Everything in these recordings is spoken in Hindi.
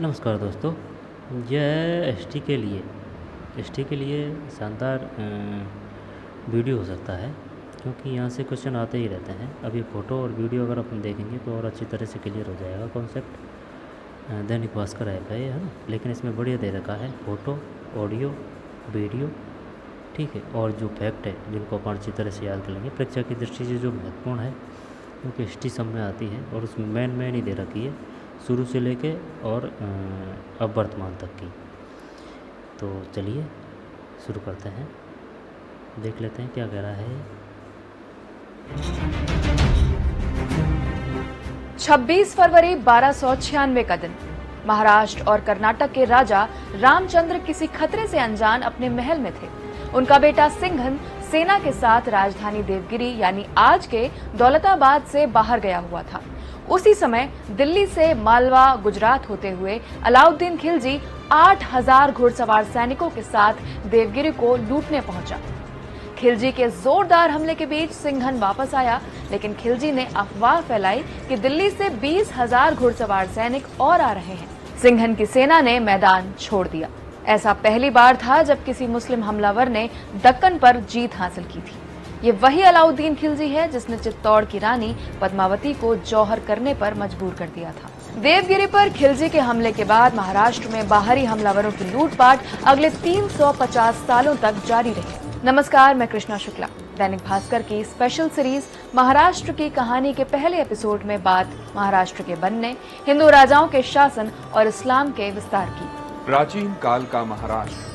नमस्कार दोस्तों। यह एसटी के लिए शानदार वीडियो हो सकता है, क्योंकि यहाँ से क्वेश्चन आते ही रहते हैं। अब ये फ़ोटो और वीडियो अगर अपन देखेंगे तो और अच्छी तरह से क्लियर हो जाएगा कॉन्सेप्ट। दैनिक भास्कर ऐप है ये, है ना। लेकिन इसमें बढ़िया दे रखा है फ़ोटो, ऑडियो, वीडियो, ठीक है। और जो फैक्ट है जिनको अपन अच्छी तरह से याद कर लेंगे, परीक्षा की दृष्टि से जो महत्वपूर्ण है, क्योंकि हिस्ट्री सब में आती है और उसमें मेन ही दे रखी है, शुरू से लेके और अब वर्तमान तक की। तो चलिए शुरू करते हैं, देख लेते हैं क्या कह रहा है। 26 फरवरी 1296 का दिन। महाराष्ट्र और कर्नाटक के राजा रामचंद्र किसी खतरे से अनजान अपने महल में थे। उनका बेटा सिंघन सेना के साथ राजधानी देवगिरी यानी आज के दौलताबाद से बाहर गया हुआ था। उसी समय दिल्ली से मालवा गुजरात होते हुए अलाउद्दीन खिलजी 8000 घुड़सवार सैनिकों के साथ देवगिरी को लूटने पहुंचा। खिलजी के जोरदार हमले के बीच सिंघन वापस आया, लेकिन खिलजी ने अफवाह फैलाई कि दिल्ली से 20,000 घुड़सवार सैनिक और आ रहे हैं। सिंघन की सेना ने मैदान छोड़ दिया। ऐसा पहली बार था जब किसी मुस्लिम हमलावर ने दक्कन पर जीत हासिल की थी। ये वही अलाउद्दीन खिलजी है जिसने चित्तौड़ की रानी पद्मावती को जौहर करने पर मजबूर कर दिया था। देवगिरी पर खिलजी के हमले के बाद महाराष्ट्र में बाहरी हमलावरों की लूटपाट अगले 350 सालों तक जारी रही। नमस्कार, मैं कृष्णा शुक्ला। दैनिक भास्कर की स्पेशल सीरीज महाराष्ट्र की कहानी के पहले एपिसोड में बात महाराष्ट्र के बनने, हिंदू राजाओं के शासन और इस्लाम के विस्तार की। प्राचीन काल का महाराष्ट्र।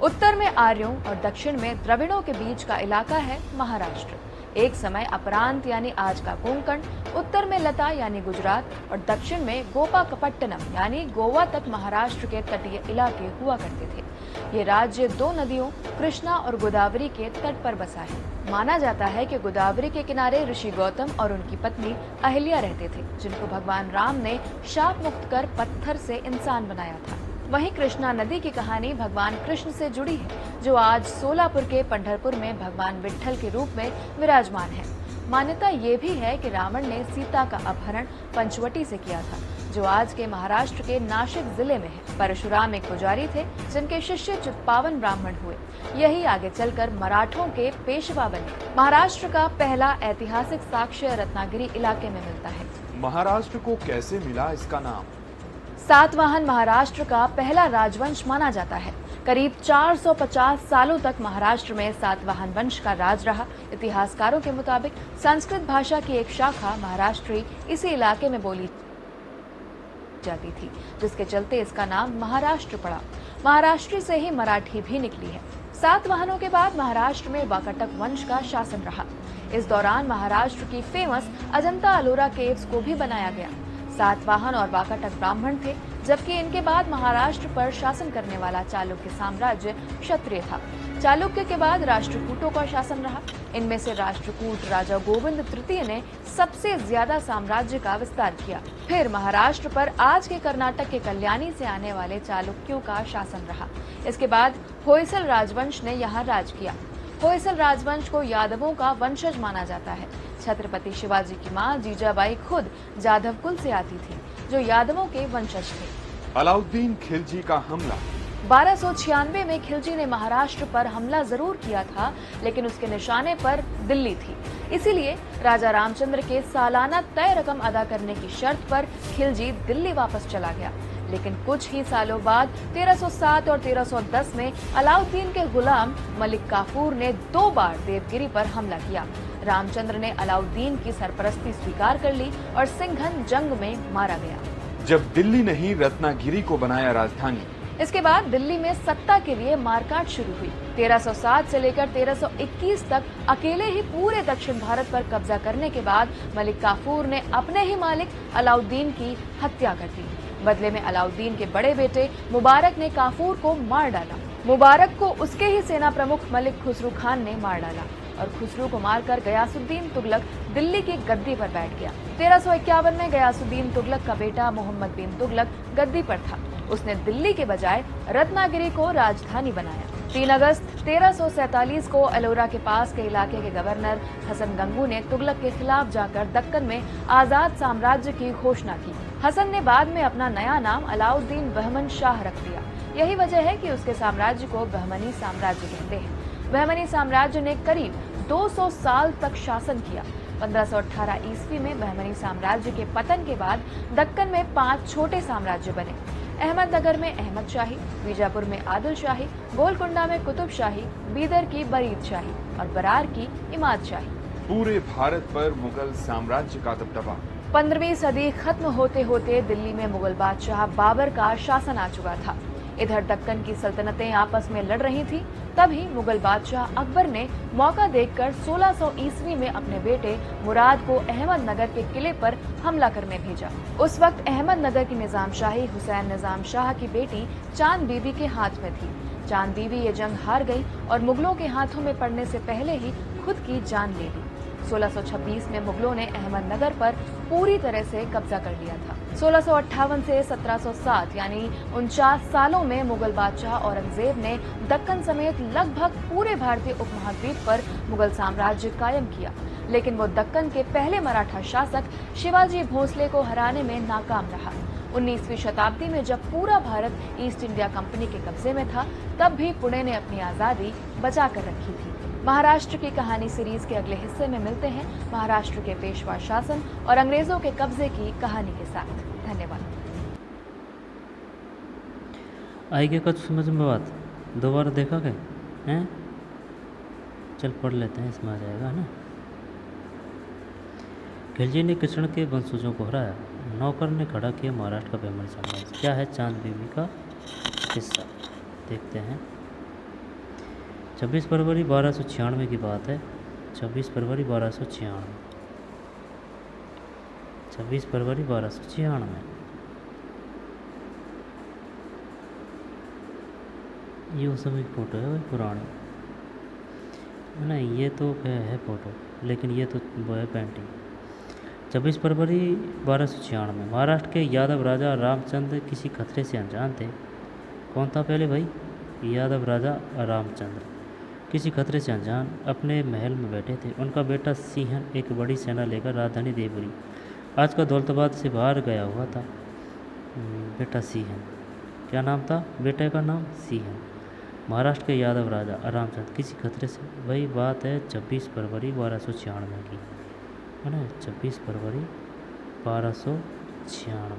उत्तर में आर्यों और दक्षिण में द्रविड़ों के बीच का इलाका है महाराष्ट्र। एक समय अपरांत यानी आज का कोंकण, उत्तर में लता यानी गुजरात और दक्षिण में गोपाकपट्टनम यानी गोवा तक महाराष्ट्र के तटीय इलाके हुआ करते थे। ये राज्य दो नदियों कृष्णा और गोदावरी के तट पर बसा है। माना जाता है कि गोदावरी के किनारे ऋषि गौतम और उनकी पत्नी अहिल्या रहते थे, जिनको भगवान राम ने शाप मुक्त कर पत्थर से इंसान बनाया था। वहीं कृष्णा नदी की कहानी भगवान कृष्ण से जुड़ी है, जो आज सोलापुर के पंढरपुर में भगवान विट्ठल के रूप में विराजमान है। मान्यता ये भी है कि रावण ने सीता का अपहरण पंचवटी से किया था, जो आज के महाराष्ट्र के नासिक जिले में है। परशुराम एक पुजारी थे, जिनके शिष्य चित्पावन ब्राह्मण हुए। यही आगे चलकर मराठों के पेशवा बने। महाराष्ट्र का पहला ऐतिहासिक साक्ष्य रत्नागिरी इलाके में मिलता है। महाराष्ट्र को कैसे मिला इसका नाम? सातवाहन महाराष्ट्र का पहला राजवंश माना जाता है। करीब 450 सालों तक महाराष्ट्र में सातवाहन वंश का राज रहा। इतिहासकारों के मुताबिक संस्कृत भाषा की एक शाखा महाराष्ट्री इसी इलाके में बोली जाती थी, जिसके चलते इसका नाम महाराष्ट्र पड़ा। महाराष्ट्र से ही मराठी भी निकली है। सातवाहनों के बाद महाराष्ट्र में वाकाटक वंश का शासन रहा। इस दौरान महाराष्ट्र की फेमस अजंता अलोरा केव्स को भी बनाया गया। सातवाहन और वाकाटक ब्राह्मण थे, जबकि इनके बाद महाराष्ट्र पर शासन करने वाला चालुक्य साम्राज्य क्षत्रिय था। चालुक्य के बाद राष्ट्रकूटों का शासन रहा। इनमें से राष्ट्रकूट राजा गोविंद तृतीय ने सबसे ज्यादा साम्राज्य का विस्तार किया। फिर महाराष्ट्र पर आज के कर्नाटक के कल्याणी से आने वाले चालुक्यों का शासन रहा। इसके बाद होयसल राजवंश ने यहाँ राज किया। होयसल राजवंश को यादवों का वंशज माना जाता है। छत्रपति शिवाजी की मां जीजाबाई खुद जाधव कुल से आती थी, जो यादवों के वंशज थे। अलाउद्दीन खिलजी का हमला। 1296 में खिलजी ने महाराष्ट्र पर हमला जरूर किया था, लेकिन उसके निशाने पर दिल्ली थी। इसीलिए राजा रामचंद्र के सालाना तय रकम अदा करने की शर्त पर खिलजी दिल्ली वापस चला गया। लेकिन कुछ ही सालों बाद 1307 और 1310 में अलाउद्दीन के गुलाम मलिक काफूर ने 2 बार देवगिरी पर हमला किया। रामचंद्र ने अलाउद्दीन की सरपरस्ती स्वीकार कर ली और सिंघन जंग में मारा गया। जब दिल्ली नहीं रत्नागिरी को बनाया राजधानी। इसके बाद दिल्ली में सत्ता के लिए मारकाट शुरू हुई। 1307 से लेकर 1321 तक अकेले ही पूरे दक्षिण भारत पर कब्जा करने के बाद मलिक काफूर ने अपने ही मालिक अलाउद्दीन की हत्या कर दी। बदले में अलाउद्दीन के बड़े बेटे मुबारक ने काफूर को मार डाला। मुबारक को उसके ही सेना प्रमुख मलिक खुसरू खान ने मार डाला और खुसरू को मारकर गयासुद्दीन तुगलक दिल्ली की गद्दी पर बैठ गया। 1351 में गयासुद्दीन तुगलक का बेटा मोहम्मद बिन तुगलक गद्दी पर था। उसने दिल्ली के बजाय रत्नागिरी को राजधानी बनाया। 3 अगस्त 1347 को एलोरा के पास के इलाके के गवर्नर हसन गंगू ने तुगलक के खिलाफ जाकर दक्कन में आजाद साम्राज्य की घोषणा की। हसन ने बाद में अपना नया नाम अलाउद्दीन बहमन शाह रख दिया। यही वजह है कि उसके साम्राज्य को बहमनी साम्राज्य कहते हैं। बहमनी साम्राज्य ने करीब 200 साल तक शासन किया। 1518 ईस्वी में बहमनी साम्राज्य के पतन के बाद दक्कन में 5 छोटे साम्राज्य बने। अहमदनगर में अहमद शाही, बीजापुर में आदिल शाही, गोलकुंडा में कुतुब शाही, बीदर की बरीद शाही और बरार की इमाद शाही। पूरे भारत पर मुगल साम्राज्य का दबदबा। 15वीं सदी खत्म होते होते दिल्ली में मुगल बादशाह बाबर का शासन आ चुका था। इधर दक्कन की सल्तनतें आपस में लड़ रही थी। तभी मुगल बादशाह अकबर ने मौका देखकर 1600 ईस्वी में अपने बेटे मुराद को अहमदनगर के किले पर हमला करने भेजा। उस वक्त अहमदनगर की निजाम शाही हुसैन निजाम शाह की बेटी चांद बीबी के हाथ में थी। चांद बीबी ये जंग हार गई और मुगलों के हाथों में पड़ने से पहले ही खुद की जान ले ली। 1626 में मुगलों ने अहमदनगर पर पूरी तरह से कब्जा कर लिया था। 1658 से 1707 यानी 49 सालों में मुगल बादशाह औरंगजेब ने दक्कन समेत लगभग पूरे भारतीय उपमहाद्वीप पर मुगल साम्राज्य कायम किया, लेकिन वो दक्कन के पहले मराठा शासक शिवाजी भोसले को हराने में नाकाम रहा। 19वीं शताब्दी में जब पूरा भारत ईस्ट इंडिया कंपनी के कब्जे में था, तब भी पुणे ने अपनी आजादी बचा कर रखी थी। महाराष्ट्र की कहानी सीरीज के अगले हिस्से में मिलते हैं महाराष्ट्र के पेशवा शासन और अंग्रेजों के कब्जे की कहानी के साथ। धन्यवाद। आई क्या कुछ समझ में बात? दोबारा देखा क्या हैं? चल पढ़ लेते हैं, इसमें आ जाएगा ना। खिलजी ने कृष्ण के वंशजों को हराया। नौकर ने खड़ा किया महाराष्ट्र का बहमनी साम्राज्य। क्या है चांद बीबी का किस्सा? देखते हैं। 26 फरवरी 1296 की बात है। 26 फरवरी 1296। 26 फरवरी 1296। ये उस समय की फ़ोटो है भाई, पुरानी। नहीं, ये तो है फ़ोटो, लेकिन ये तो वो है पेंटिंग। 26 फरवरी 1296 में महाराष्ट्र के यादव राजा रामचंद्र किसी खतरे से अनजान थे। कौन था पहले भाई? यादव राजा रामचंद्र किसी खतरे से अनजान अपने महल में बैठे थे। उनका बेटा सिंहन एक बड़ी सेना लेकर राजधानी देवगिरी, आज का दौलताबाद से बाहर गया हुआ था। बेटा सिंहन, क्या नाम था बेटे का? नाम सिंहन। महाराष्ट्र के यादव राजा रामचंद्र किसी खतरे से, वही बात है 26 फरवरी 1296 की, है ना। 26 फरवरी 1296।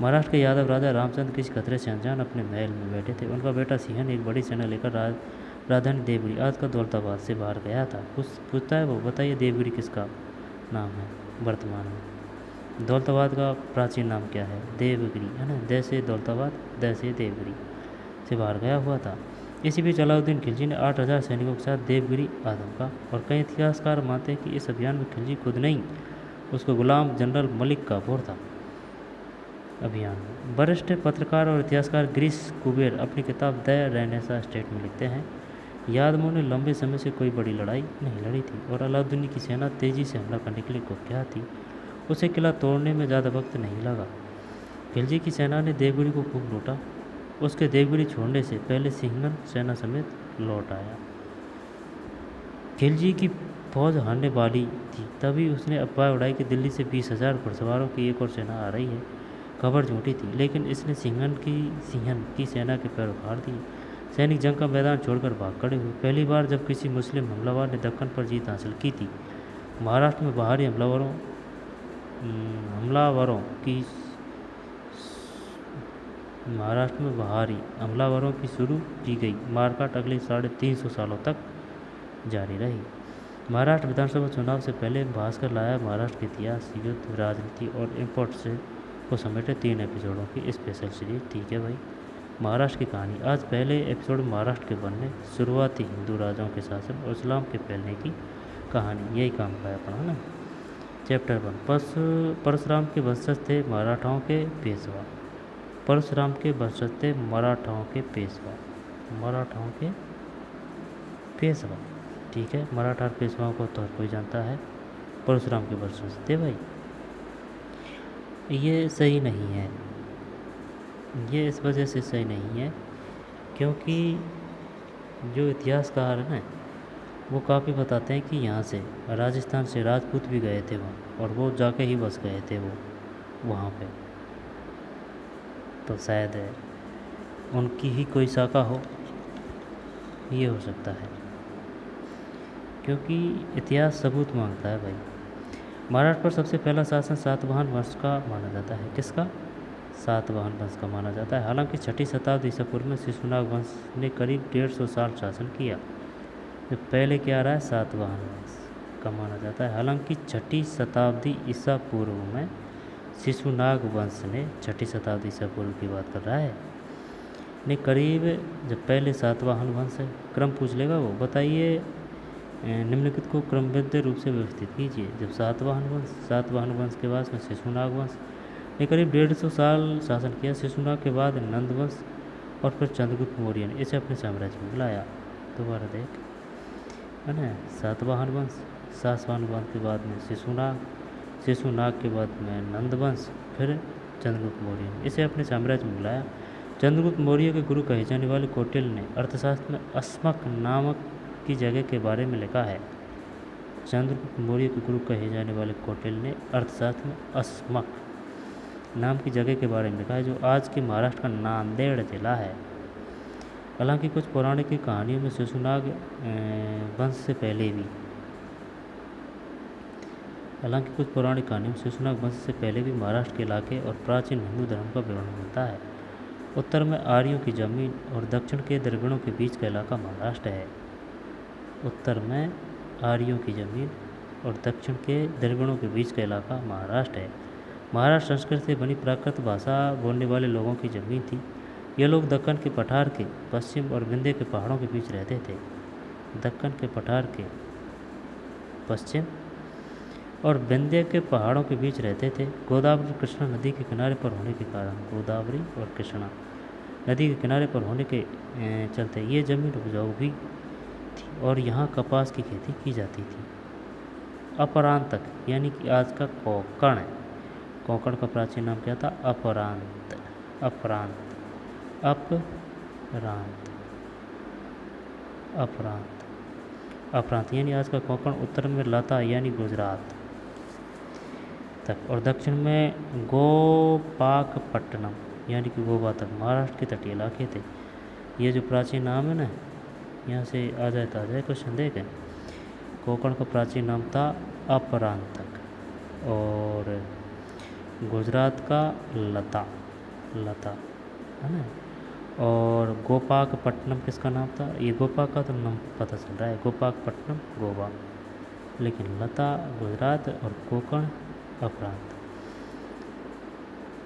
महाराष्ट्र के यादव राजा रामचंद्र किसी खतरे से अनजान अपने महल में बैठे थे। उनका बेटा सिंहन एक बड़ी सेना लेकर राजधानी देवगिरी, आज का दौलताबाद से बाहर गया था। पूछता है वो, बताइए देवगिरी किसका नाम है वर्तमान में? दौलताबाद का प्राचीन नाम क्या है? देवगिरी, है ना। जैसे दौलताबाद जैसे देवगिरी से बाहर गया हुआ था। इसी बीच अलाउद्दीन खिलजी ने 8000 सैनिकों के साथ देवगिरी आदमका, और कई इतिहासकार मानते हैं कि इस अभियान में खिलजी खुद नहीं, उसको गुलाम जनरल मलिक काफूर था। अभियान में वरिष्ठ पत्रकार और इतिहासकार गिरीश कुबेर अपनी किताब द रेनेसां स्टेट में लिखते हैं, यादवों ने लंबे समय से कोई बड़ी लड़ाई नहीं लड़ी थी और अलाउद्दीन की सेना तेज़ी से हमला करने के लिए कुख्यात थी। उसे किला तोड़ने में ज़्यादा वक्त नहीं लगा। खिलजी की सेना ने देवगिरी को खूब लूटा। उसके देवगिरी छोड़ने से पहले सिंहन सेना समेत लौट आया। खिलजी की फौज हारने वाली थी, तभी उसने अफवाह उड़ाई कि दिल्ली से 20,000 घुड़सवारों की एक और सेना आ रही है। खबर झूठी थी, लेकिन इसने सिंहन की सेना के पैर उखाड़ दिए। सैनिक जंग का मैदान छोड़कर भाग खड़े हुए। पहली बार जब किसी मुस्लिम हमलावर ने दक्कन पर जीत हासिल की थी, महाराष्ट्र में बाहरी हमलावरों की शुरू की गई मारकाट अगले 350 सालों तक जारी रही। महाराष्ट्र विधानसभा चुनाव से पहले भास्कर लाया महाराष्ट्र के इतिहास, युद्ध, राजनीति और इम्पोर्ट से को समेटे 3 एपिसोडों की स्पेशल सीरीज। ठीक है भाई, महाराष्ट्र की कहानी। आज पहले एपिसोड महाराष्ट्र के बनने, शुरुआती हिंदू राजाओं के शासन और इस्लाम के फैलने की कहानी, यही काम का है अपना, है ना। चैप्टर 1, परशुराम के वंशज थे मराठाओं के पेशवा। परशुराम के वंशज थे मराठाओं के पेशवा। ठीक है, मराठा पेशवाओं को तो हर कोई जानता है। परशुराम के वंशज थे भाई। ये सही नहीं है, ये इस वजह से सही नहीं है क्योंकि जो इतिहासकार हैं ना, वो काफ़ी बताते हैं कि यहाँ से राजस्थान से राजपूत भी गए थे वहाँ, और वो जाके ही बस गए थे वो वहाँ पे। तो शायद उनकी ही कोई शाखा हो, ये हो सकता है, क्योंकि इतिहास सबूत मांगता है भाई। महाराष्ट्र पर सबसे पहला शासन सातवाहन वंश का माना जाता है। किसका? सातवाहन वंश का माना जाता है। हालांकि 6ठी शताब्दी ईसा पूर्व में शिशुनाग वंश ने करीब 150 साल शासन किया। जो पहले क्या आ रहा है, सातवाहन वंश का माना जाता है। हालांकि 6ठी शताब्दी ईसा पूर्व में शिशुनाग वंश ने, 6ठी शताब्दी ईसा पूर्व की बात कर रहा है, ने करीब, जब पहले सातवाहन वंश है, क्रम पूछ लेगा वो, बताइए निम्नलिखित को क्रमबद्ध रूप से व्यवस्थित कीजिए। जब सातवाहन वंश के बाद में शिशुनाग वंश ने करीब 150 साल शासन किया। शिशुनाग के बाद नंद वंश और फिर चंद्रगुप्त मौर्य ने इसे अपने साम्राज्य में बुलाया। दोबारा देख, है ना, सातवाहन वंश के बाद में शिशुनाग के बाद में नंद वंश, फिर चंद्रगुप्त मौर्य ने इसे अपने साम्राज्य में बुलाया। चंद्रगुप्त मौर्य के गुरु कहे जाने वाले कौटिल्य ने अर्थशास्त्र में अस्मक नामक की जगह के बारे में लिखा है। चंद्रगुप्त मौर्य के गुरु कहे जाने वाले कौटिल्य ने अर्थशास्त्र में अस्मक नाम की जगह के बारे में लिखा है, जो आज के महाराष्ट्र का नांदेड़ जिला है। हालांकि कुछ पौराणिक कहानियों में शिशुनाग वंश से पहले भी महाराष्ट्र के इलाके और प्राचीन हिंदू धर्म का विवरण मिलता है। उत्तर में आर्यों की जमीन और दक्षिण के द्रविड़ों के बीच का इलाका महाराष्ट्र है। उत्तर में आर्यों की जमीन और दक्षिण के द्रविड़ों के बीच का इलाका महाराष्ट्र है। महाराष्ट्र संस्कृत से बनी प्राकृत भाषा बोलने वाले लोगों की जमीन थी। ये लोग दक्कन के पठार के पश्चिम और विंध्य के पहाड़ों के बीच रहते थे। दक्कन के पठार के पश्चिम और विंध्य के पहाड़ों के बीच रहते थे। गोदावरी और कृष्णा नदी के किनारे पर होने के कारण, गोदावरी और कृष्णा नदी के किनारे पर होने के चलते ये ज़मीन उपजाऊ भी थी और यहाँ कपास की खेती की जाती थी। अपरांतक यानी कि आज का कोंकण है। कोंकण का प्राचीन नाम क्या था? अपरांत। अपरांत यानी आज का कोंकण। उत्तर में लता यानी गुजरात तक और दक्षिण में गोपाकपट्टनम यानी कि गोवा तक महाराष्ट्र के तटीय इलाके थे। ये जो प्राचीन नाम है ना, यहाँ से आ जाए क्वेश्चन देखें। कोंकण का प्राचीन नाम था अपरांतक और गुजरात का लता है ना, और गोपाकपट्टनम किसका नाम था? ये गोपाक का तो नाम पता चल रहा है, गोपाकपट्टनम गोवा, लेकिन लता गुजरात और कोंकण अपरांत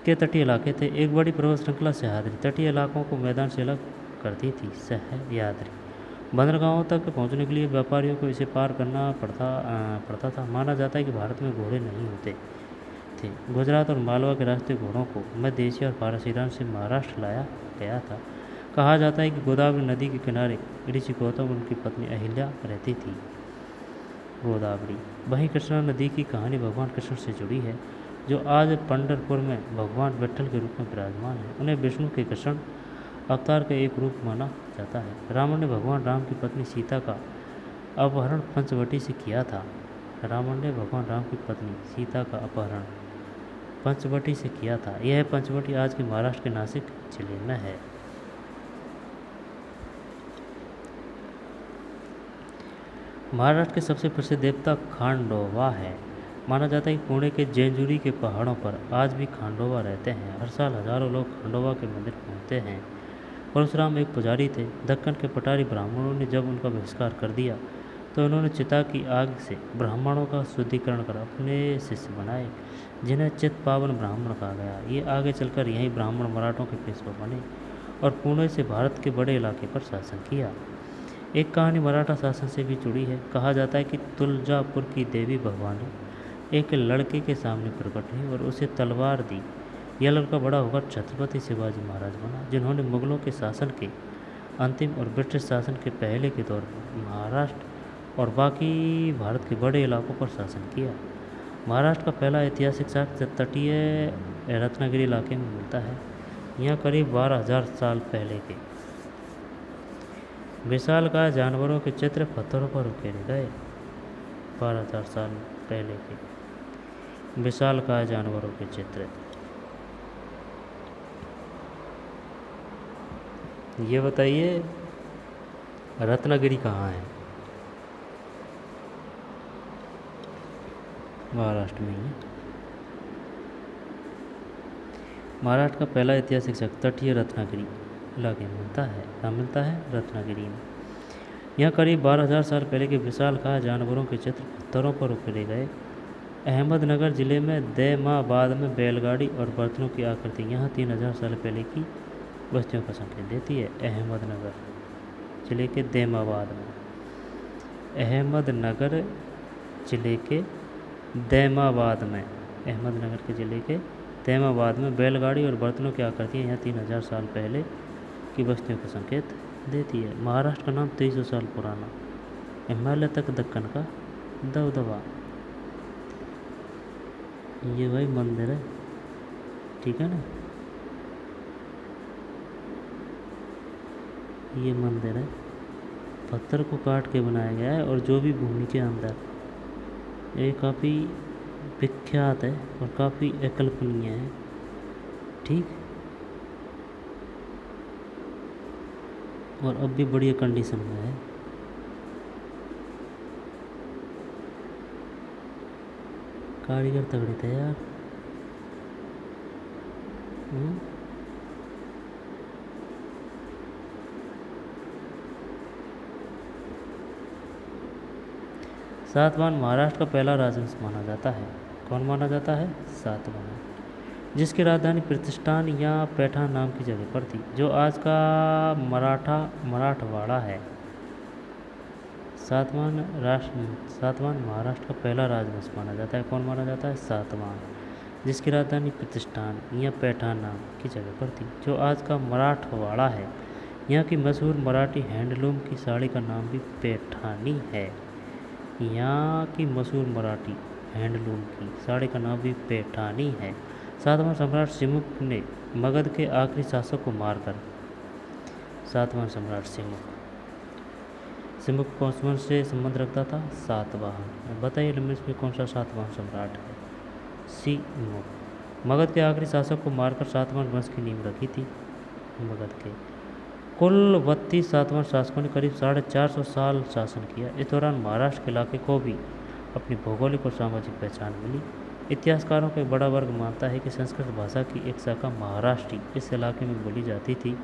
के तटीय इलाके थे। एक बड़ी पर्वत श्रृंखला सह्याद्री तटीय इलाकों को मैदान से अलग करती थी। सह्याद्री बंदरगाहों तक पहुंचने के लिए व्यापारियों को इसे पार करना पड़ता था। माना जाता है कि भारत में घोड़े नहीं होते थे। गुजरात और मालवा के रास्ते घोड़ों को मध्य एशिया और फारसी ईरान से महाराष्ट्र लाया गया था। कहा जाता है कि गोदावरी नदी के किनारे ऋषि गौतम और उनकी पत्नी अहिल्या रहती थी। गोदावरी। वहीं कृष्णा नदी की कहानी भगवान कृष्ण से जुड़ी है, जो आज पंढरपुर में भगवान विट्ठल के रूप में विराजमान है। उन्हें विष्णु के कृष्ण अवतार का एक रूप माना जाता है। रावण ने भगवान राम की पत्नी सीता का अपहरण पंचवटी से किया था। पंचवटी से किया था। यह पंचवटी आज के महाराष्ट्र के नासिक जिले में है। महाराष्ट्र के सबसे प्रसिद्ध देवता खांडोबा है। माना जाता है कि पुणे के जैनजुरी के पहाड़ों पर आज भी खांडोबा रहते हैं। हर साल हजारों लोग खांडोबा के मंदिर पहुंचते हैं। परशुराम एक पुजारी थे। दक्कन के पटारी ब्राह्मणों ने जब उनका बहिष्कार कर दिया तो उन्होंने चिता की आग से ब्राह्मणों का शुद्धिकरण कर अपने शिष्य बनाए, जिन्हें चित पावन ब्राह्मण कहा गया। ये आगे चलकर यही ब्राह्मण मराठों के पेशवा बने और पुणे से भारत के बड़े इलाके पर शासन किया। एक कहानी मराठा शासन से भी जुड़ी है। कहा जाता है कि तुलजापुर की देवी भवानी एक लड़के के सामने प्रकट हुई और उसे तलवार दी। यह लड़का बड़ा होकर छत्रपति शिवाजी महाराज बना, जिन्होंने मुगलों के शासन के अंतिम और ब्रिटिश शासन के पहले के दौर में महाराष्ट्र और बाकी भारत के बड़े इलाकों पर शासन किया। महाराष्ट्र का पहला ऐतिहासिक साक्ष्य तटीय रत्नागिरी इलाके में मिलता है। यहाँ करीब 12,000 साल पहले के विशालकाय जानवरों के चित्र पत्थरों पर उकेरे गए। 12,000 साल पहले के विशालकाय जानवरों के चित्र। ये बताइए रत्नागिरी कहाँ है? महाराष्ट्र में ही। महाराष्ट्र का पहला ऐतिहासिक शब्द तटीय रत्नागिरी इलाके में मिलता है। कहाँ मिलता है? रत्नागिरी में। यहाँ करीब 12,000 साल पहले के विशालकाय जानवरों के चित्र पत्थरों पर उकेरे गए। अहमदनगर जिले में दैमाबाद में बैलगाड़ी और बर्तनों की आकृति यहाँ 3,000 साल पहले की बस्तियों का संकेत देती है। अहमदनगर जिले के दैमाबाद में, अहमदनगर जिले के दैमाबाद में, अहमदनगर के जिले के दैमाबाद में बैलगाड़ी और बर्तनों की आकृतियाँ यहाँ 3,000 साल पहले की बस्तियों का संकेत देती है। महाराष्ट्र का नाम 2300 साल पुराना, हिमालय तक दक्कन का दबदबा। ये भाई मंदिर है, ठीक है ना, ये मंदिर है, पत्थर को काट के बनाया गया है और जो भी भूमि के अंदर, ये काफ़ी विख्यात है और काफ़ी अकल्पनीय है, ठीक। और अब भी बढ़िया कंडीशन में है। कारीगर तगड़े थे यार। सातवाहन महाराष्ट्र का पहला राजवंश माना जाता है। कौन माना जाता है? सातवाहन, जिसकी राजधानी प्रतिष्ठान या पैठान नाम की जगह पर थी, जो आज का मराठवाड़ा है। सातवाहन महाराष्ट्र का पहला राजवंश माना जाता है। कौन माना जाता है? सातवाहन, जिसकी राजधानी प्रतिष्ठान या पैठान नाम की जगह पर थी, जो आज का मराठवाड़ा है। यहाँ की मशहूर मराठी हैंडलूम की साड़ी का नाम भी पैठानी है। यहाँ की मशहूर मराठी हैंडलूम की साड़ी का नाम भी पैठानी है। सातवाहन सम्राट सिमुक ने मगध के आखिरी शासक को मारकर, सातवाहन सम्राट सिमुक कौन वंश से संबंध रखता था? सातवाहन। बताइए इनमें से कौन सा सातवाहन सम्राट है? सिमुक। मगध के आखिरी शासक को मारकर सातवाहन वंश की नींव रखी थी मगध के। कुल 32 सातवाहन शासकों ने करीब 450 साल शासन किया। इस दौरान महाराष्ट्र के इलाके को भी अपनी भौगोलिक और सामाजिक पहचान मिली। इतिहासकारों का एक बड़ा वर्ग मानता है कि संस्कृत भाषा की एक शाखा महाराष्ट्री इस इलाके में बोली जाती थी,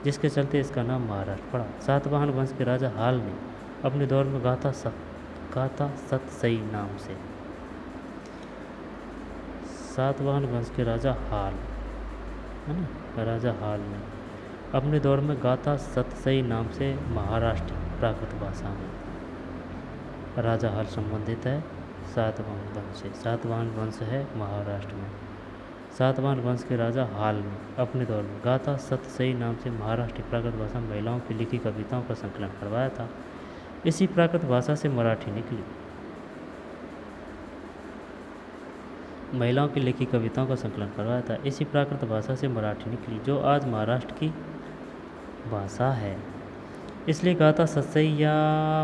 जिसके चलते इसका नाम महाराष्ट्र पड़ा। सातवाहन वंश के राजा हाल ने अपने दौर में गाथा सतसई नाम से, सातवाहन वंश के राजा हाल, है ना, राजा हाल ने अपने दौर में गाथा सतसई नाम से महाराष्ट्री प्राकृत भाषा में राजा हाल संबंधित है सातवाहन वंश से। सातवाहन वंश है महाराष्ट्र में। सातवाहन वंश के राजा हाल ने अपने दौर में गाथा सतसई नाम से महाराष्ट्री प्राकृत भाषा में महिलाओं की लिखी कविताओं का संकलन करवाया था। इसी प्राकृत भाषा से मराठी निकली। महिलाओं की लिखी कविताओं का संकलन करवाया था। इसी प्राकृत भाषा से मराठी निकली, जो आज महाराष्ट्र की भाषा है। इसलिए गाथा सतसई या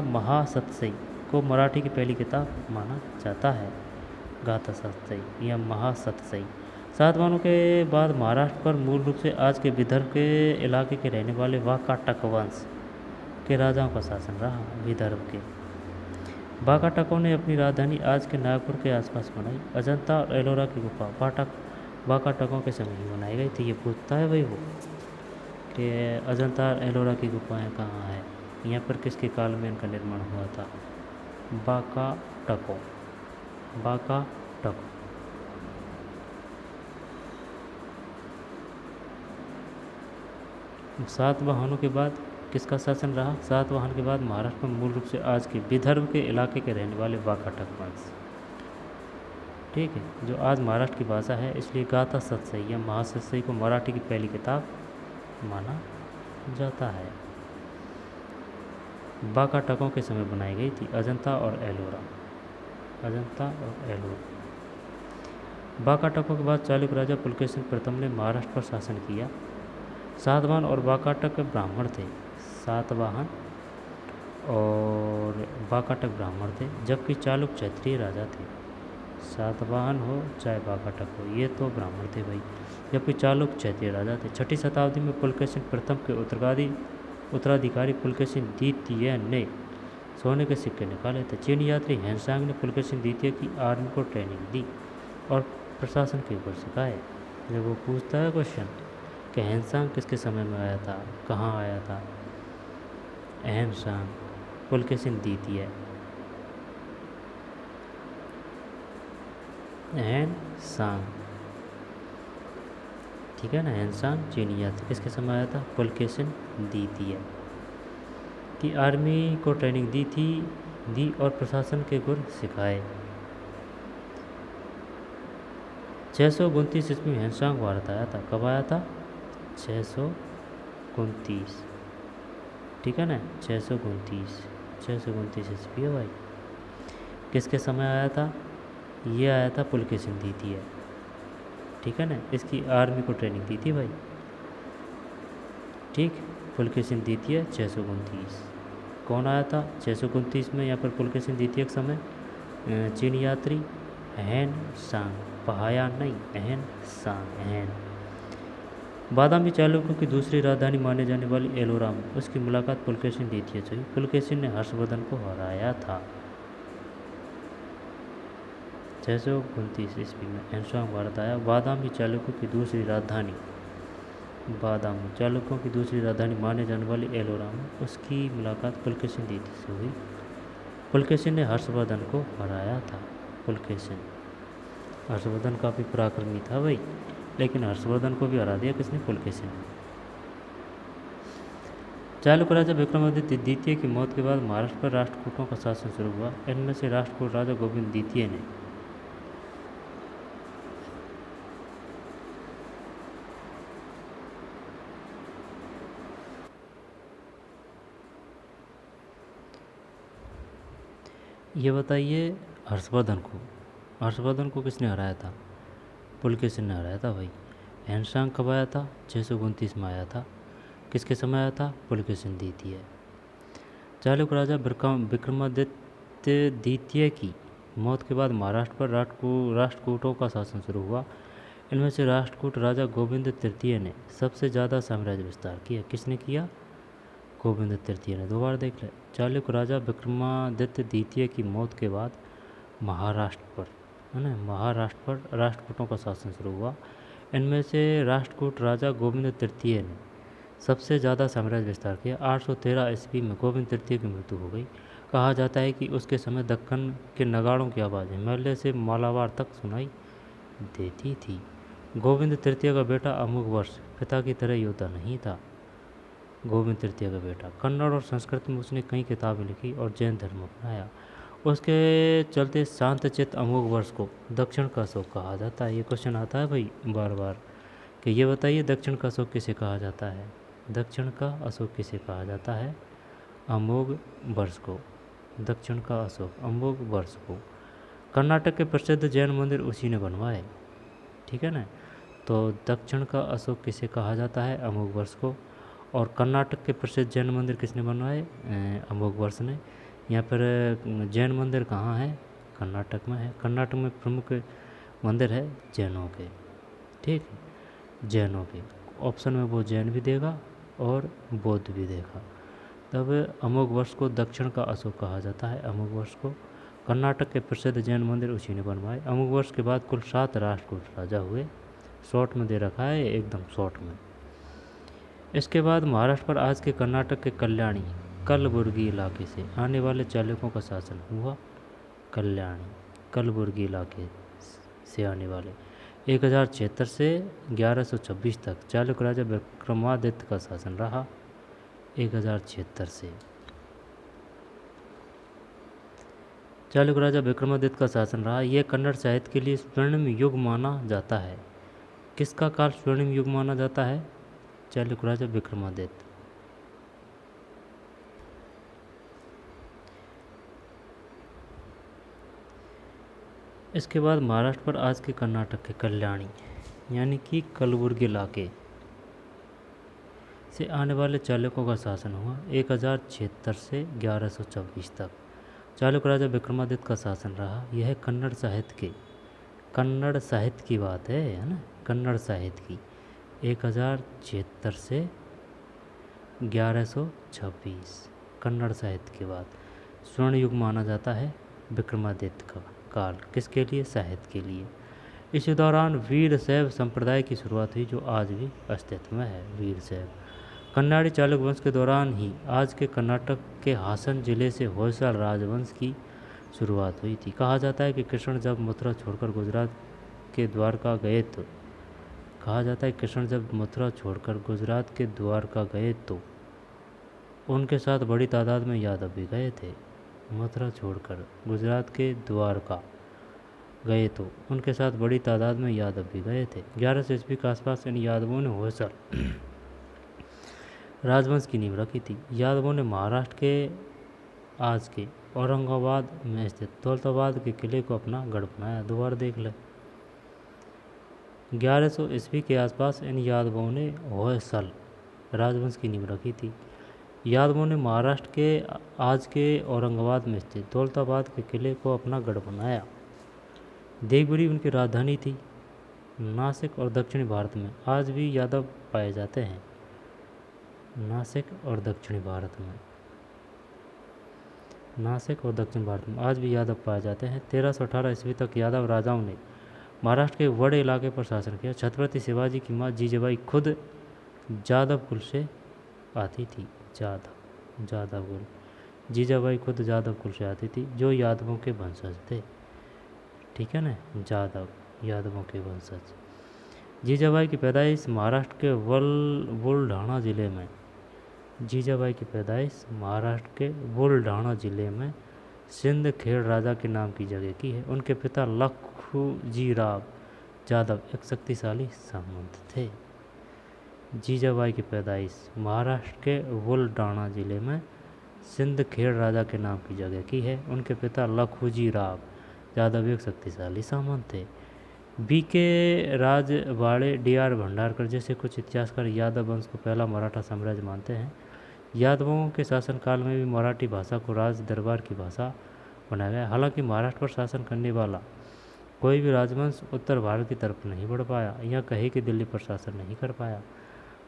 महासतसई को मराठी की पहली किताब माना जाता है। गाथा सतसई या महासतसई। सातवाहनों के बाद महाराष्ट्र पर मूल रूप से आज के विदर्भ के इलाके के रहने वाले वाकाटक वंश के राजाओं का शासन रहा। विदर्भ के वाकाटकों ने अपनी राजधानी आज के नागपुर के आसपास बनाई। अजंता और एलोरा की गुफा वाकाटकों के समय ही बनाई गई थी। ये पूछता है भाई वो कि अजंता और एलोरा की गुफाएं कहाँ हैं, यहाँ पर किसके काल में इनका निर्माण हुआ था? वाकाटकों। सातवाहनों के बाद किसका शासन रहा? सातवाहन के बाद महाराष्ट्र में मूल रूप से आज के विदर्भ के इलाके के रहने वाले वाकाटक वंश, ठीक है, जो आज महाराष्ट्र की भाषा है। इसलिए गाथा सतसई या महासतसई को मराठी की पहली किताब माना जाता है। वाकाटकों के समय बनाई गई थी। अजंता और एलोरा। वाकाटकों के बाद चालुक्य राजा पुलकेशिन प्रथम ने महाराष्ट्र पर शासन किया। सातवाहन और वाकाटक ब्राह्मण थे। सातवाहन और वाकाटक ब्राह्मण थे, जबकि चालुक्य क्षत्रिय राजा थे। सातवाहन हो चाहे वाकाटक हो, ये तो ब्राह्मण थे भाई, जबकि चालुक्य क्षत्रिय राजा थे। 6ठी शताब्दी में पुलकेशिन प्रथम के उत्तराधिकारी पुलकेशिन द्वितीय ने सोने के सिक्के निकाले थे। चीन यात्री हेनसांग ने पुलकेशिन द्वितीय की आर्मी को ट्रेनिंग दी और प्रशासन के ऊपर सिखाए। जब वो पूछता है क्वेश्चन कि हेनसांग किसके समय में आया था, कहाँ आया था, हेनसांग पुलकेशिन द्वितीय, हेनसांग, ठीक है ना। हेनसांग चीनी यात्री किसके समय आया था, पुलकेशिन द्वितीय की आर्मी को ट्रेनिंग दी और प्रशासन के गुर सिखाए। 629 ईस्वी में हेनसांग भारत आया था। कब आया था, 629, ठीक है ना, 629 ईस्वी है भाई। किसके समय आया था, ये आया था पुलकेशिन द्वितीय, ठीक है ना। इसकी आर्मी को ट्रेनिंग दी थी भाई, ठीक। पुलकेशिन द्वितीय 629, कौन आया था 629 में यहाँ पर पुलकेशिन द्वितीय के समय, चीन यात्री हेनसांग, पहाया नहीं, हेनसांग। बादामी चालुक्यों की दूसरी राजधानी माने जाने वाली एलोरा में उसकी मुलाकात पुलकेशिन द्वितीय से हुई। पुलकेशिन ने हर्षवर्धन को हराया था। 629 ईस्वी में हेनसांग भारत आया। बादामी चालुक्यों की दूसरी राजधानी माने जाने वाली एलोरा में उसकी मुलाकात पुलकेशिन द्वितीय से हुई। पुलकेशिन ने हर्षवर्धन को हराया था। हर्षवर्धन काफ़ी पराक्रमी था भाई, लेकिन हर्षवर्धन को भी हरा दिया किसने, पुलकेशिन ने। चालुक्य राजा विक्रमादित्य द्वितीय की मौत के बाद महाराष्ट्र पर राष्ट्रकूटों का शासन शुरू हुआ। इनमें से राष्ट्रकूट राजा गोविंद द्वितीय ने ये बताइए, हर्षवर्धन को किसने हराया था, पुलकेशिन ने हराया था भाई। हेनसांग कब आया था, 629 में आया था। किसके समय आया था, पुलकेशिन द्वितीय। चालुक्य राजा विक्रमादित्य द्वितीय की मौत के बाद महाराष्ट्र पर राष्ट्रकूटों का शासन शुरू हुआ। इनमें से राष्ट्रकूट राजा गोविंद तृतीय ने सबसे ज़्यादा साम्राज्य विस्तार किया। किसने किया, गोविंद तृतीय ने। दो बार देख ले। चालुक्य राजा विक्रमादित्य द्वितीय की मौत के बाद महाराष्ट्र पर राष्ट्रकूटों का शासन शुरू हुआ। इनमें से राष्ट्रकूट राजा गोविंद तृतीय ने सबसे ज़्यादा साम्राज्य विस्तार किया। 813 ईस्वी में गोविंद तृतीय की मृत्यु हो गई। कहा जाता है कि उसके समय दक्कन के नगाड़ों की आवाज़ हिमालय से मालाबार तक सुनाई देती थी। गोविंद तृतीय का बेटा अमोघवर्ष पिता की तरह योद्धा नहीं था। गोविंद तृतीय का बेटा कन्नड़ और संस्कृत में उसने कई किताबें लिखी और जैन धर्म अपनाया। उसके चलते शांतचित्त अमोघवर्ष को दक्षिण का अशोक कहा जाता है। ये क्वेश्चन आता है भाई बार बार कि ये बताइए दक्षिण का अशोक किसे कहा जाता है, दक्षिण का अशोक किसे कहा जाता है, अमोघवर्ष को, दक्षिण का अशोक अमोघवर्ष को। कर्नाटक के प्रसिद्ध जैन मंदिर उसी ने बनवाए, ठीक है ना। तो दक्षिण का अशोक किसे कहा जाता है, अमोघवर्ष को। और कर्नाटक के प्रसिद्ध जैन मंदिर किसने बनवाए, अमोघवर्ष ने। यहाँ पर जैन मंदिर कहाँ है, कर्नाटक में है। कर्नाटक में प्रमुख मंदिर है जैनों के, ठीक, जैनों के। ऑप्शन में वो जैन भी देगा और बौद्ध भी देगा। तब अमोघवर्ष को दक्षिण का अशोक कहा जाता है। अमोघवर्ष को कर्नाटक के प्रसिद्ध जैन मंदिर उसी ने बनवाए। अमोघवर्ष के बाद कुल 7 राष्ट्रकूट राजा हुए। शॉर्ट में दे रखा है, एकदम शॉर्ट में। इसके बाद महाराष्ट्र पर आज के कर्नाटक के कल्याणी कलबुर्गी इलाके से आने वाले चालुक्यों का शासन हुआ। कलबुर्गी इलाके से आने वाले 1076 से 1126 तक चालुक्य राजा विक्रमादित्य का शासन रहा। 1076 से चालुक्य राजा विक्रमादित्य का शासन रहा। यह कन्नड़ साहित्य के लिए स्वर्णिम युग माना जाता है। किसका काल स्वर्णिम युग माना जाता है, चालुक्य राजा विक्रमादित्य। इसके बाद महाराष्ट्र पर आज के कर्नाटक के कल्याणी यानी कि कलबुर्गी इलाके से आने वाले चालुक्यों का शासन हुआ 1076 से 1124 तक। चालुक्य राजा विक्रमादित्य का शासन रहा। यह कन्नड़ साहित्य की बात है ना, कन्नड़ साहित्य की। 1076 से 1126 कन्नड़ साहित्य की बात। स्वर्ण युग माना जाता है विक्रमादित्य का काल। किसके लिए? साहित्य के लिए। इसी दौरान वीरशैव संप्रदाय की शुरुआत हुई, जो आज भी अस्तित्व में है। वीरशैव कन्नाड़ी चालुक्य वंश के दौरान ही आज के कर्नाटक के हासन जिले से होयसाल राजवंश की शुरुआत हुई थी। कहा जाता है कि कृष्ण जब मथुरा छोड़कर गुजरात के द्वारका गए तो उनके साथ बड़ी तादाद में यादव भी गए थे। मथुरा छोड़कर गुजरात के द्वारका गए तो उनके साथ बड़ी तादाद में यादव भी गए थे। 1100 ईस्वी के आसपास इन यादवों ने होयसाल राजवंश की नींव रखी थी। यादवों ने महाराष्ट्र के आज के औरंगाबाद में स्थित दौलताबाद के किले को अपना गढ़ बनाया। दोबारा देख ले, 1100 ईस्वी के आसपास इन यादवों ने होयसल राजवंश की नींव रखी थी। यादवों ने महाराष्ट्र के आज के औरंगाबाद में स्थित दौलताबाद के किले को अपना गढ़ बनाया। देवगिरी उनकी राजधानी थी। नासिक और दक्षिणी भारत में आज भी यादव पाए जाते हैं। नासिक और दक्षिण भारत में आज भी यादव पाए जाते हैं। 1318 ईस्वी तक यादव राजाओं ने महाराष्ट्र के बड़े इलाके पर शासन किया। छत्रपति शिवाजी की मां जीजाबाई खुद जादव कुल से आती थी। जादव कुल, जीजाबाई खुद जादव कुल से आती थी, जो यादवों के वंशज थे। ठीक है ना, यादवों के वंशज। जीजाबाई की पैदाइश महाराष्ट्र के बुलढाणा जिले में सिंध खेड़ राजा के नाम की जगह की है। उनके पिता लखुजीराव जादव एक शक्तिशाली सामंत थे। जीजाबाई की पैदाइश महाराष्ट्र के बुलढाणा जिले में सिंध खेड़ राजा के नाम की जगह की है। उनके पिता लखुजीराव जादव एक शक्तिशाली सामंत थे। BK Rajwade, DR. भंडारकर जैसे कुछ इतिहासकार यादव वंश को पहला मराठा साम्राज्य मानते हैं। यादवों के शासनकाल में भी मराठी भाषा को राज दरबार की भाषा बनाया गया। हालांकि महाराष्ट्र पर शासन करने वाला कोई भी राजवंश उत्तर भारत की तरफ नहीं बढ़ पाया, या कहे कि दिल्ली पर शासन नहीं कर पाया।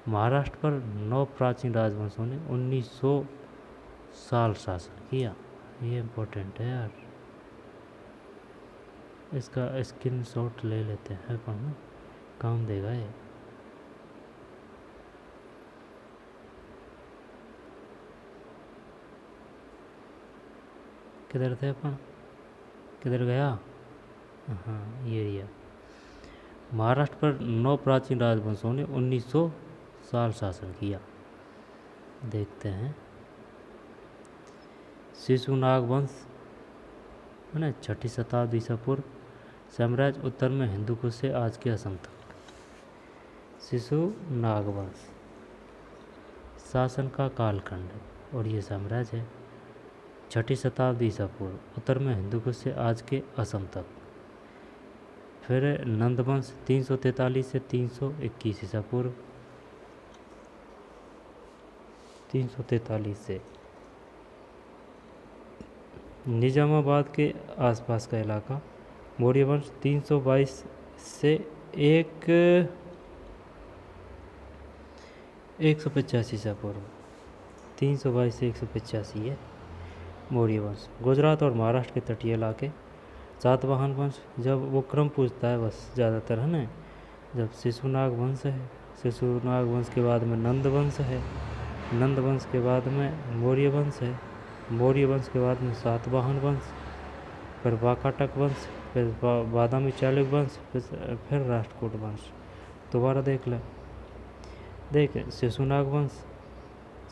महाराष्ट्र पर 9 प्राचीन राजवंशों ने 1900 साल शासन किया। ये इम्पोर्टेंट है यार, इसका स्क्रीनशॉट ले लेते हैं, पढ़ना काम देगा ये। किधर थे अपन, किधर गया? हाँ, ये रिया। महाराष्ट्र पर 9 प्राचीन राजवंशों ने 1900 साल शासन किया। देखते हैं। शिशुनाग वंश है ना, 6ठी शताब्दी ईसा पूर्व। साम्राज्य उत्तर में हिंदूकुश से आज के असम तक। शिशुनाग वंश शासन का कालखंड और ये साम्राज्य है 6ठी शताब्दी ईसा पूर्व, उत्तर में हिंदूकुश से आज के असम तक। फिर नंदवंश 343 से 321 ईसा पूर्व, 343 से। निजामाबाद के आसपास का इलाका। मौर्य वंश 322 से 185 ईसा पूर्व, 322 से 185 है मौर्य वंश। गुजरात और महाराष्ट्र के तटीय इलाके। सातवाहन वंश, जब वो क्रम पूछता है बस ज़्यादातर है ना, जब शिशुनाग वंश है, शिशुनाग वंश के बाद में नंद वंश है, नंद वंश के बाद में मौर्य वंश है, मौर्य वंश के बाद में सातवाहन वंश, फिर वाकाटक वंश, फिर बादामी चालुक्य वंश, फिर राष्ट्रकूट वंश। दोबारा देख ले, देख शिशुनाग वंश,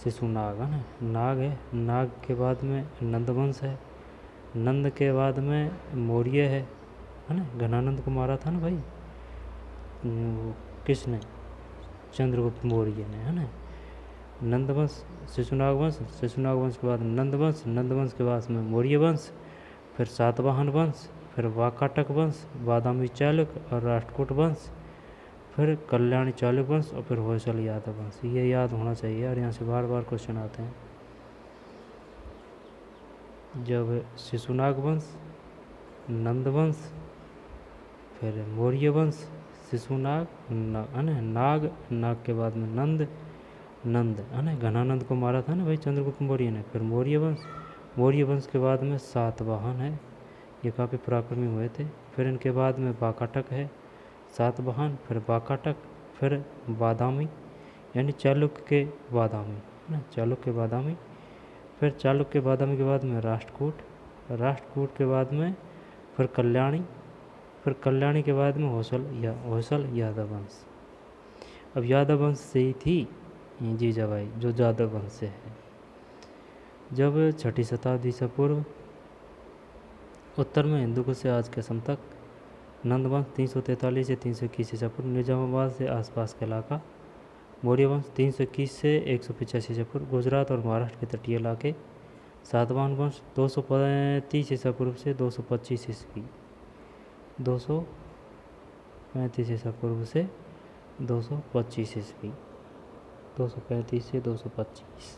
शिशुनाग है ना, नाग है, नाग के बाद में नंद वंश है, नंद के बाद में मौर्य है ना, घनानंद को मारा था ना भाई, किसने? चंद्रगुप्त मौर्य ने, है ना। नंद वंश, शिशुनाग वंश, शिशुनाग वंश के बाद नंद वंश, नंद वंश के बाद में मौर्य वंश, फिर सातवाहन वंश, फिर वाकाटक वंश, बादामी चालुक्य और राष्ट्रकूट वंश, फिर कल्याणी चालुक्य वंश और फिर होयसल यादव वंश। ये याद होना चाहिए और यहाँ से बार बार क्वेश्चन आते हैं। जब शिशुनाग वंश, नंद वंश, फिर मौर्य वंश, शिशुनाग है ना, नाग के बाद में नंद है ना, घनानंद को मारा था ना भाई चंद्रगुप्त मौर्य ने। फिर मौर्य वंश के बाद में सातवाहन है, ये काफ़ी पराक्रमी हुए थे। फिर इनके बाद में वाकाटक है, सातवाहन, फिर वाकाटक, फिर बादामी यानी चालुक्य के बादामी है ना, चालुक्य बादामी। फिर चालुक्य बादामी के बाद में राष्ट्रकूट के बाद में फिर कल्याणी के बाद में होयसल यादव वंश। अब यादव वंश से ही थी जीजाबाई जो यादव वंश से है। जब 6ठी शताब्दी से पूर्व उत्तर में हिंदूकुश से आज के असम तक, नंद वंश 343 से 321 ईसा पूर्व, निजामाबाद से आसपास का इलाका, मौर्य वंश 321 से 185 ईसा पूर्व, गुजरात और महाराष्ट्र के तटीय इलाके, सातवाहन वंश 235 ईसा पूर्व से 225 ईस्वी, 235 ईसा पूर्व से 225 ईस्वी, 235 से 225,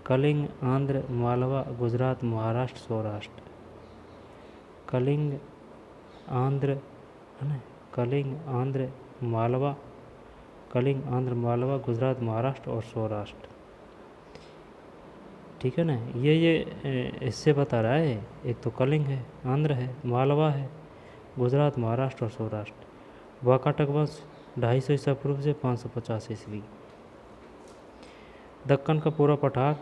कलिंग, आंध्र, मालवा, गुजरात, महाराष्ट्र, सौराष्ट्र, कलिंग, आंध्र है ना, कलिंग, आंध्र, मालवा, गुजरात, महाराष्ट्र और सौराष्ट्र। ठीक है ना, ये इससे बता रहा है, एक तो कलिंग है, आंध्र है, मालवा है, गुजरात, महाराष्ट्र और सौराष्ट्र। वाकाटक वंश 250 ईसा पूर्व से 550 ईस्वी। दक्कन का पूरा पठार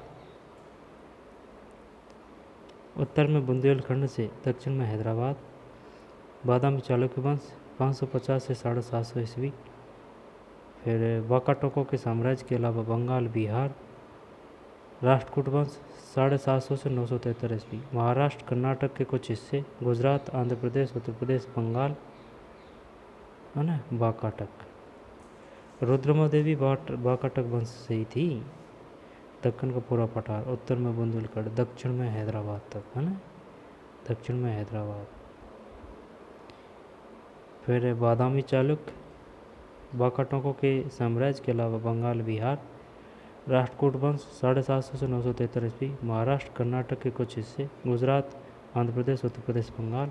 उत्तर में बुंदेलखंड से दक्षिण में हैदराबाद। बादामी चालुक्य वंश 550 से 750 ईस्वी। फिर वाकाटकों के साम्राज्य के अलावा बंगाल, बिहार। राष्ट्रकूट वंश 750 से 973 ईस्वी। महाराष्ट्र, कर्नाटक के कुछ हिस्से, गुजरात, आंध्र प्रदेश, उत्तर प्रदेश, बंगाल है ना, वाकाटक। रुद्रमा देवी वाकाटक वंश से ही थी। दक्कन का पूरा पठार उत्तर में बुंदेलखंड, दक्षिण में हैदराबाद तक है ना, दक्षिण में हैदराबाद। फिर बादामी चालुक्य वाकाटकों के साम्राज्य के अलावा बंगाल, बिहार। राष्ट्रकूट वंश 750 से 973 ईस्वी। महाराष्ट्र, कर्नाटक के कुछ हिस्से, गुजरात, आंध्र प्रदेश, उत्तर प्रदेश, बंगाल।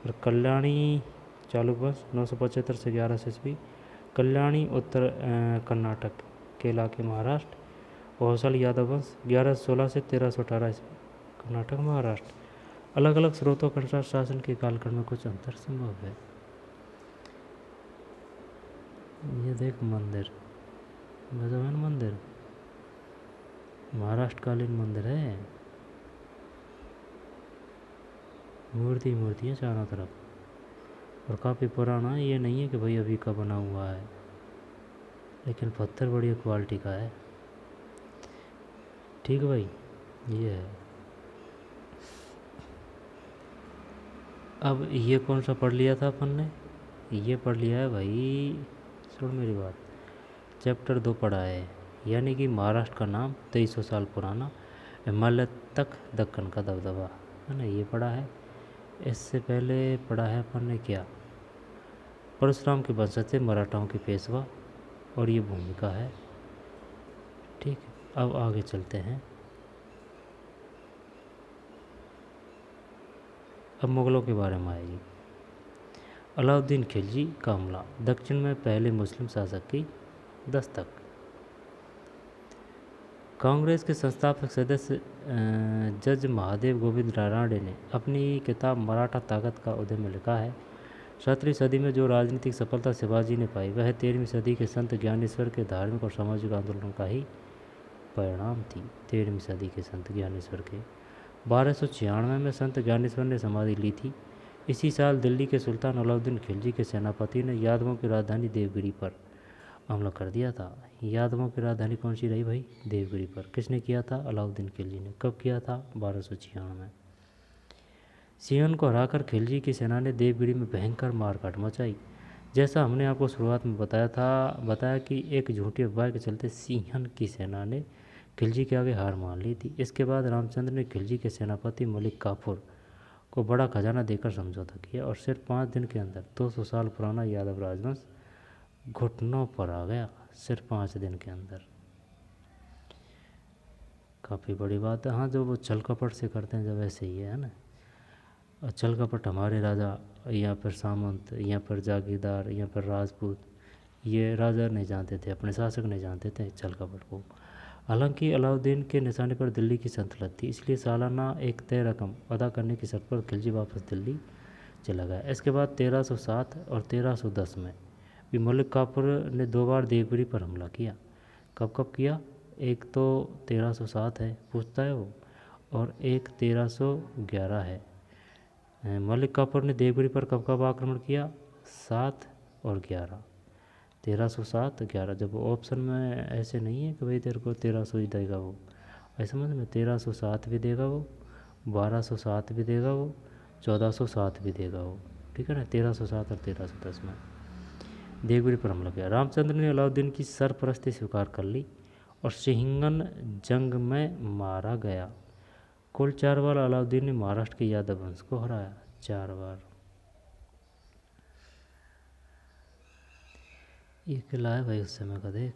और कल्याणी चालुक्य वंश 975 से 1100 ईस्वी। कल्याणी उत्तर कर्नाटक के इलाके, महाराष्ट्र। होयसल यादव वंश 1116 से 1318 ईस्वी, कर्नाटक, महाराष्ट्र। अलग अलग स्रोतों के अनुसार शासन के कालखंड में कुछ अंतर संभव है। ये देख मंदिर, गजबन मंदिर, महाराष्ट्रकालीन मंदिर है। मूर्तियाँ चारों तरफ और काफ़ी पुराना। ये नहीं है कि भाई अभी का बना हुआ है, लेकिन पत्थर बढ़िया क्वालिटी का है। ठीक है भाई, ये है। अब ये कौन सा पढ़ लिया था अपन ने? ये पढ़ लिया है भाई, सुन मेरी बात, चैप्टर 2 पढ़ा है, यानी कि महाराष्ट्र का नाम 2300 साल पुराना, हिमालय तक दक्कन का दबदबा है ना, ये पढ़ा है। इससे पहले पढ़ा है अपन ने क्या, परशुराम के वंशज थे मराठाओं के पेशवा, और ये भूमिका है। ठीक, अब आगे चलते हैं। अब मुग़लों के बारे में आएगी। अलाउद्दीन खिलजी का हमला, दक्षिण में पहले मुस्लिम शासक की दस्तक। कांग्रेस के संस्थापक सदस्य जज महादेव गोविंद रानडे ने अपनी किताब मराठा ताकत का उदय में लिखा है, 17वीं सदी में जो राजनीतिक सफलता शिवाजी ने पाई वह 13वीं सदी के संत ज्ञानेश्वर के धार्मिक और सामाजिक आंदोलन का ही परिणाम थी। 13वीं सदी के संत ज्ञानेश्वर के 1296 में संत ज्ञानेश्वर ने समाधि ली थी। इसी साल दिल्ली के सुल्तान अलाउद्दीन खिलजी के सेनापति ने यादवों की राजधानी देवगिरी पर हमला कर दिया था। यादवों की राजधानी कौन सी रही भाई? देवगिरी पर। किसने किया था? अलाउद्दीन खिलजी ने। कब किया था? 1296 में। सिंहन को हराकर खिलजी की सेना ने देवगिरी में भयंकर मारकाट मचाई। जैसा हमने आपको शुरुआत में बताया कि एक झूठी अफवाह के चलते सिंहन की सेना ने खिलजी के आगे हार मान ली थी। इसके बाद रामचंद्र ने खिलजी के सेनापति मलिक काफूर को बड़ा खजाना देकर समझौता किया और सिर्फ 5 दिन के अंदर 200 साल पुराना यादव राजवंश घुटनों पर आ गया सिर्फ 5 दिन के अंदर। काफ़ी बड़ी बात है। हाँ, जो वो छल कपट से करते हैं जब ऐसे ही है ना। और छल कपट हमारे राजा या फिर सामंत या फिर जागीरदार या फिर राजपूत, ये राजा नहीं जानते थे, अपने शासक नहीं जानते थे छल कपट को। हालांकि अलाउद्दीन के निशाने पर दिल्ली की सल्तनत थी, इसलिए सालाना एक तय रकम अदा करने की शर्त पर खिलजी वापस दिल्ली चला गया। इसके बाद 1307 और 1310 में भी मलिक काफूर ने 2 बार देवगिरी पर हमला किया। कब कब किया? एक तो 1307 है, पूछता है वो, और एक 1311 है। मलिक काफूर ने देवगिरी पर कब कब आक्रमण किया? 7 और 11। 1307 11। जब ऑप्शन में ऐसे नहीं है कि भाई तेरे को 1300 ही देगा वो, ऐसे समझ में 1307 भी देगा वो, 1207 भी देगा वो, 1407 भी देगा वो, ठीक है ना। 1307 और 1310 में देवगिरी पर हमला किया। रामचंद्र ने अलाउद्दीन की सरपरस्ती स्वीकार कर ली और सिंघन जंग में मारा गया। कुल 4 बार अलाउद्दीन ने महाराष्ट्र के यादव वंश को हराया, 4 बार। ये किला है भाई उस समय का, देख,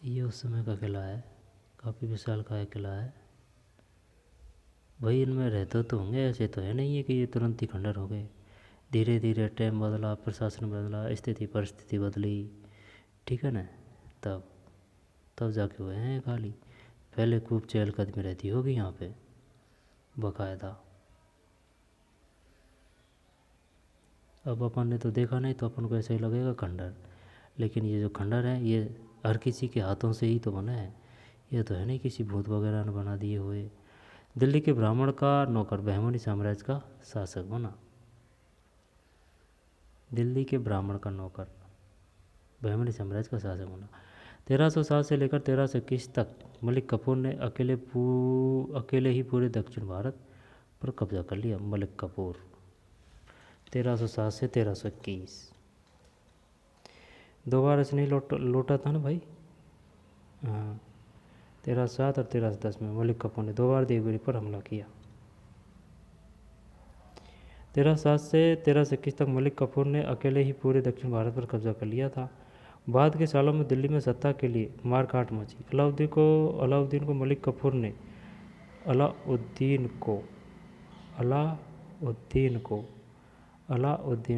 ये उस समय का किला है, काफ़ी विशाल का है किला है भाई। इनमें रहते तो होंगे, ऐसे तो है नहीं है कि ये तुरंत ही खंडर हो गए। धीरे धीरे टाइम बदला, प्रशासन बदला, स्थिति परिस्थिति बदली, ठीक है ना, तब जाके हुए हैं खाली। पहले खूब चहलकदमी रहती होगी यहाँ पे बाकायदा। अब अपन ने तो देखा नहीं, तो अपन को ऐसा ही लगेगा खंडर, लेकिन ये जो खंडर है ये हर किसी के हाथों से ही तो बना है, ये तो है नहीं किसी भूत वगैरह ने बना दिए हुए। दिल्ली के ब्राह्मण का नौकर बहमनी साम्राज्य का शासक बना। दिल्ली के ब्राह्मण का नौकर बहमनी साम्राज्य का शासक बना। 1307 से लेकर 1321 तक मलिक काफूर ने अकेले ही पूरे दक्षिण भारत पर कब्जा कर लिया। मलिक काफूर 1307 से 1321 2 बार इसने लौटा था ना भाई। हाँ, 1307 और 1310 में मलिक काफूर ने 2 बार देवगिरी पर हमला किया। 1307 से 1321 तक मलिक काफूर ने अकेले ही पूरे दक्षिण भारत पर कब्जा कर लिया था। बाद के सालों में दिल्ली में सत्ता के लिए मारकाट मची। अलाउद्दीन को मलिक काफूर ने अलाउद्दीन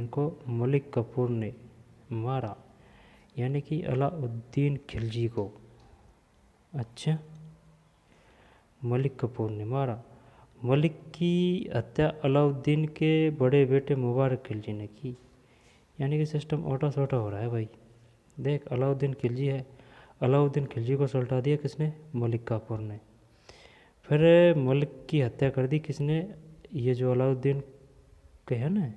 को मलिक काफूर ने मारा, यानी कि अलाउद्दीन खिलजी को। अच्छा, मलिक काफूर ने मारा। मलिक की हत्या अलाउद्दीन के बड़े बेटे मुबारक खिलजी ने की। यानी कि सिस्टम ओटा सोटा हो रहा है भाई। देख, अलाउद्दीन खिलजी है, अलाउद्दीन खिलजी को सुलटा दिया किसने? मलिक काफूर ने। फिर मलिक की हत्या कर दी किसने? ये जो अलाउद्दीन के है ना,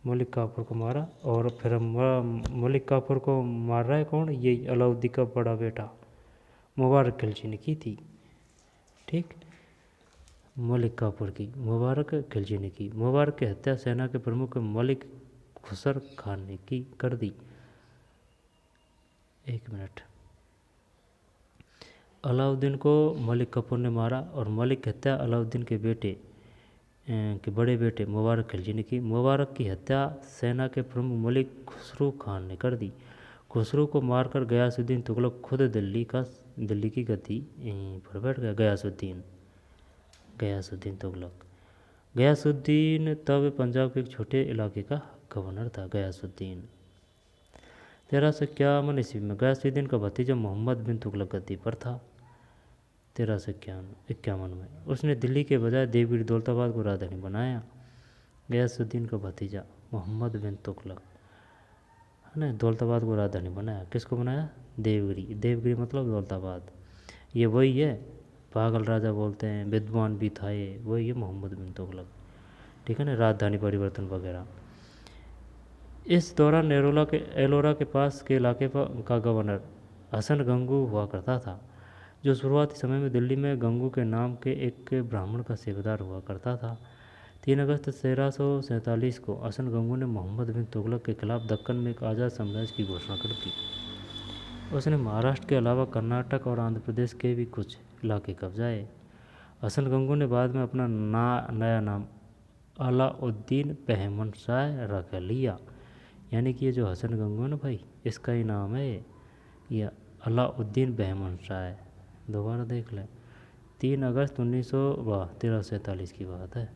मलिक काफूर को मारा। और फिर मलिक काफूर को मार रहा है कौन? ये अलाउद्दीन का बड़ा बेटा मुबारक खिलजी ने की थी, ठीक। मलिक काफूर की मुबारक खिलजी ने की। मुबारक की हत्या सेना के प्रमुख मलिक खुसर खान ने की कर दी। 1 मिनट। अलाउद्दीन को मलिक काफूर ने मारा और मलिक की हत्या अलाउद्दीन के बड़े बेटे मुबारक खिलजी ने की। मुबारक की हत्या सेना के प्रमुख मलिक खुसरू खान ने कर दी। खुसरू को मारकर गयासुद्दीन तुगलक खुद दिल्ली की गद्दी पर बैठ गया। गयासुद्दीन तुगलक। गयासुद्दीन तब पंजाब के एक छोटे इलाके का गवर्नर था। गयासुद्दीन 1351 ईस्वी में गयासुद्दीन का भतीजा मोहम्मद बिन तुगलक गद्दी पर था। 1351 में उसने दिल्ली के बजाय देवगिरी दौलताबाद को राजधानी बनाया। गयासुद्दीन का भतीजा मोहम्मद बिन तुगलक है ना, दौलताबाद को राजधानी बनाया। किसको बनाया? देवगिरी मतलब दौलताबाद। ये वही है, पागल राजा बोलते हैं, विद्वान भी था ये, वही है मोहम्मद बिन तुगलक, ठीक है ना, राजधानी परिवर्तन वगैरह। इस दौरान एलोरा के पास के इलाके का गवर्नर हसन गंगू हुआ करता था, जो शुरुआती समय में दिल्ली में गंगू के नाम के एक ब्राह्मण का सेवादार हुआ करता था। 3 अगस्त 1347 को हसन गंगू ने मोहम्मद बिन तुगलक के खिलाफ दक्कन में एक आज़ाद साम्राज्य की घोषणा कर दी। उसने महाराष्ट्र के अलावा कर्नाटक और आंध्र प्रदेश के भी कुछ इलाके कब्जाए। हसन गंगू ने बाद में अपना नया नाम अलाउद्दीन बहमन शाह रख लिया। यानी कि ये जो हसन गंगू है ना भाई, इसका ही नाम है ये अलाउद्दीन बहमन शाह है। दोबारा देख लें, 3 अगस्त 1347 की बात है।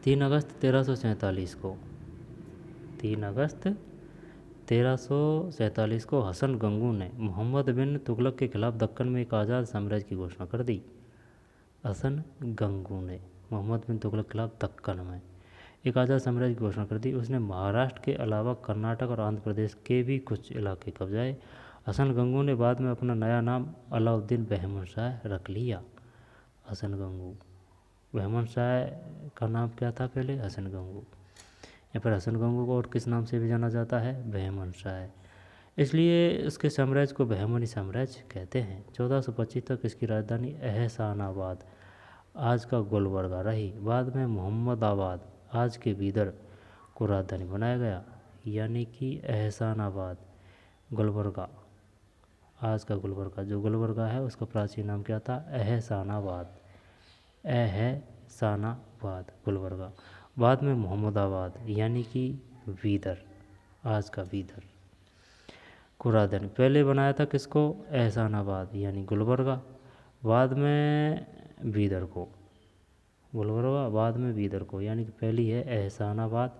3 अगस्त 1347 को 3 अगस्त 1347 को हसन गंगू ने मोहम्मद बिन तुगलक के खिलाफ दक्कन में एक आज़ाद साम्राज्य की घोषणा कर दी। हसन गंगू ने मोहम्मद बिन तुगलक के खिलाफ दक्कन में एक आज़ाद साम्राज्य की घोषणा कर दी। उसने महाराष्ट्र के अलावा कर्नाटक और आंध्र प्रदेश के भी कुछ इलाके कब्जाए। हसन गंगू ने बाद में अपना नया नाम अलाउद्दीन बहमन शाह रख लिया। हसन गंगू, बहमन शाह का नाम क्या था पहले? हसन गंगू। या फिर हसन गंगू को और किस नाम से भी जाना जाता है? बहमन शाह। इसलिए उसके साम्राज्य को बहमनी साम्राज्य कहते हैं। 1425 तक इसकी राजधानी एहसानाबाद, आज का गुलबर्गा रही। बाद में मोहम्मदाबाद, आज के बीदर, को राजधानी बनाया गया। यानी कि एहसानाबाद, गुलबर्गा, आज का गुलबर्गा, जो गुलबर्गा है उसका प्राचीन नाम क्या था? एहसानाबाद। एहसानाबाद, गुलबर्गा। बाद में मोहम्मदाबाद, यानी कि बीदर, आज का बीदर, को राजधानी पहले बनाया था किसको? एहसानाबाद यानी गुलबर्गा, बाद में बीदर को। गुलबर्गा बाद में बीदर को, यानी कि पहली है एहसानाबाद।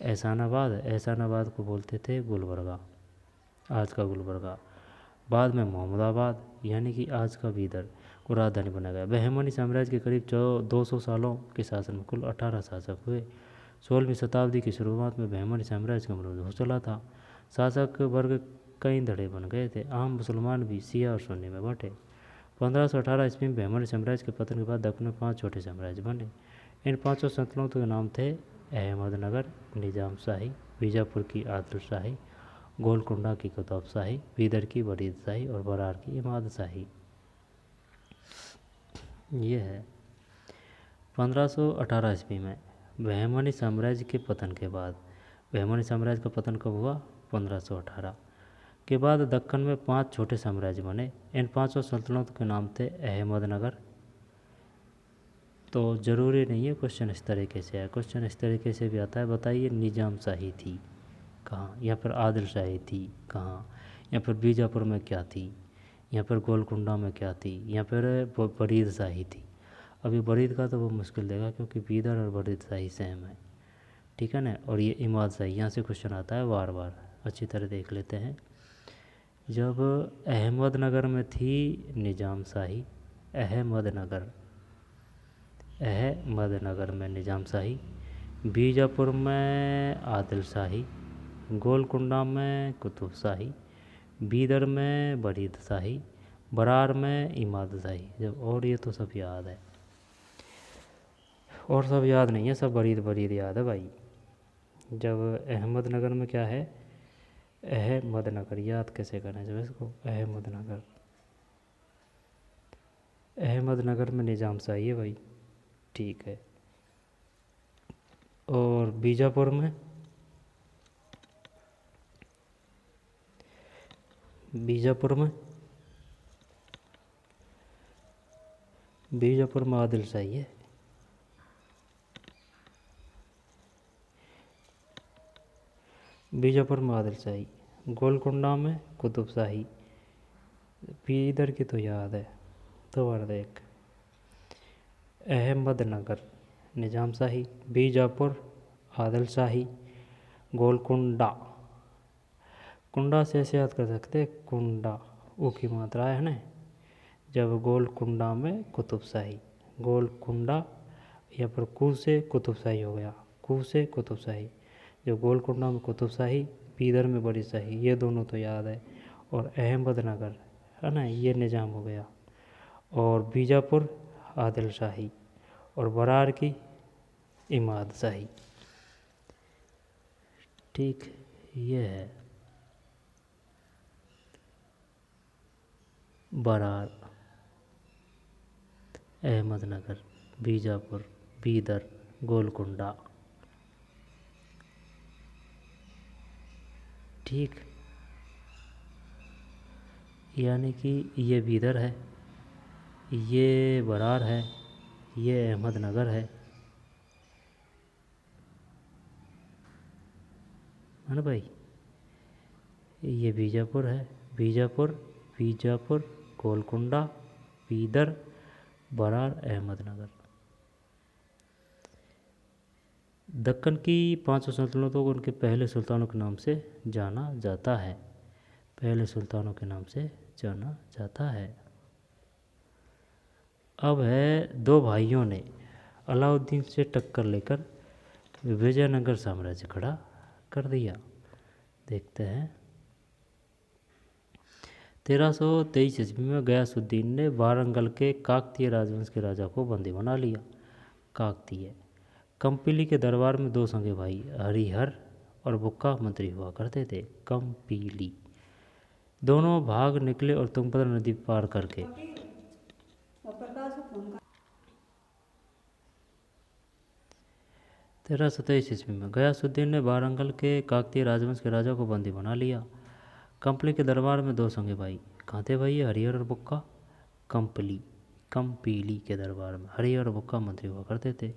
एहसानाबाद को बोलते थे गुलबर्गा, आज का गुलबर्गा। बाद में मोहम्मदाबाद, यानी कि आज का बीदर, को राजधानी बनाया गया। बहमनी साम्राज्य के करीब 200 सालों के शासन में कुल 18 शासक हुए। 16वीं शताब्दी की शुरुआत में बहमनी साम्राज्य का मरूद हो चला था। शासक वर्ग कई धड़े बन गए थे। आम मुसलमान भी शिया और सुन्नी में बंटे। 1518 ईस्वी में बहमनी साम्राज्य के पतन के बाद दक्कन में 5 छोटे साम्राज्य बने। इन 5 सल्तनतों के नाम थे अहमदनगर, निजाम शाही, बीजापुर की आदिल शाही, गोलकुंडा की कुतुब शाही, बीदर की वरीद शाही और बरार की इमाद शाही। ये है 1518 ईस्वी में बहमनी साम्राज्य के पतन के बाद। बहमनी साम्राज्य का पतन कब हुआ? 1518 के बाद दक्कन में 5 छोटे साम्राज्य बने। इन 5 सल्तनतों के नाम थे अहमदनगर। तो ज़रूरी नहीं है क्वेश्चन इस तरीके से है, क्वेश्चन इस तरीके से भी आता है, बताइए निजाम शाही थी कहाँ, या फिर आदिल शाही थी कहाँ, या फिर बीजापुर में क्या थी, या फिर गोलकुंडा में क्या थी, या फिर बरीद शाही थी। अभी बरीद का तो वो मुश्किल देगा क्योंकि बीदर और बरीद शाही सेम है, ठीक है ना। और ये इमाद शाही, यहाँ से क्वेश्चन आता है बार बार, अच्छी तरह देख लेते हैं। जब अहमदनगर में थी निजाम शाही, अहमदनगर में निजाम शाही, बीजापुर में आदिल शाही, गोलकुंडा में कुतुब शाही, बीदर में बरीद शाही, बरार में इमाद शाही। जब और ये तो सब याद है, और सब याद नहीं है, सब बरीद याद है भाई। जब अहमदनगर में क्या है? अहमदनगर, याद कैसे करना चाहिए इसको? अहमदनगर में निजाम शाही है भाई, ठीक है। और बीजापुर में आदिल शाही है। बीजापुर में आदिल शाही, गोलकुंडा में कुतुब शाही, बीदर की तो याद है। दोबारा देख, अहमदनगर निजाम शाही, बीजापुर आदिल शाही, गोलकुंडा, कुंडा से ऐसे याद कर सकते, कुंडा ऊ की मात्रा है ना। जब गोलकुंडा में कुतुब शाही, गोलकुंडा या फिर कू से कुतुब शाही हो गया, कू से कुतुब शाही। जो गोलकुंडा में कुतुब शाही, बीदर में बड़ी शाही, ये दोनों तो याद है। और अहमदनगर है ना, ये निजाम हो गया। और बीजापुर आदिल शाही और बरार की इमाद शाही, ठीक, ये है बरार, अहमदनगर, बीजापुर, बीदर, गोलकुंडा, ठीक। यानी कि ये बीदर है, ये बरार है, ये अहमदनगर है, है ना भाई। ये बीजापुर है, बीजापुर, बीजापुर, गोलकुंडा, बीदर, बरार, अहमदनगर। दक्कन की 5 सल्तनतों को उनके पहले सुल्तानों के नाम से जाना जाता है, पहले सुल्तानों के नाम से जाना जाता है। अब है, 2 भाइयों ने अलाउद्दीन से टक्कर लेकर विजयनगर साम्राज्य खड़ा कर दिया। देखते हैं। 1323 ईस्वी में गयासुद्दीन ने वारंगल के काकतीय राजवंश के राजा को बंदी बना लिया। काकतीय कंपिली के दरबार में 2 सगे भाई हरिहर और बुक्का मंत्री हुआ करते थे। कंपिली दोनों भाग निकले और तुंगभद्रा नदी पार करके 1327 ईस्वी में गयासुद्दीन ने वारंगल के काकतीय राजवंश के राजा को बंदी बना लिया। कंपली के दरबार में 2 सगे भाई, कहाँ थे भाई, हरिहर और बुक्का। कंपीली के दरबार में हरिहर और बुक्का मंत्री हुआ करते थे।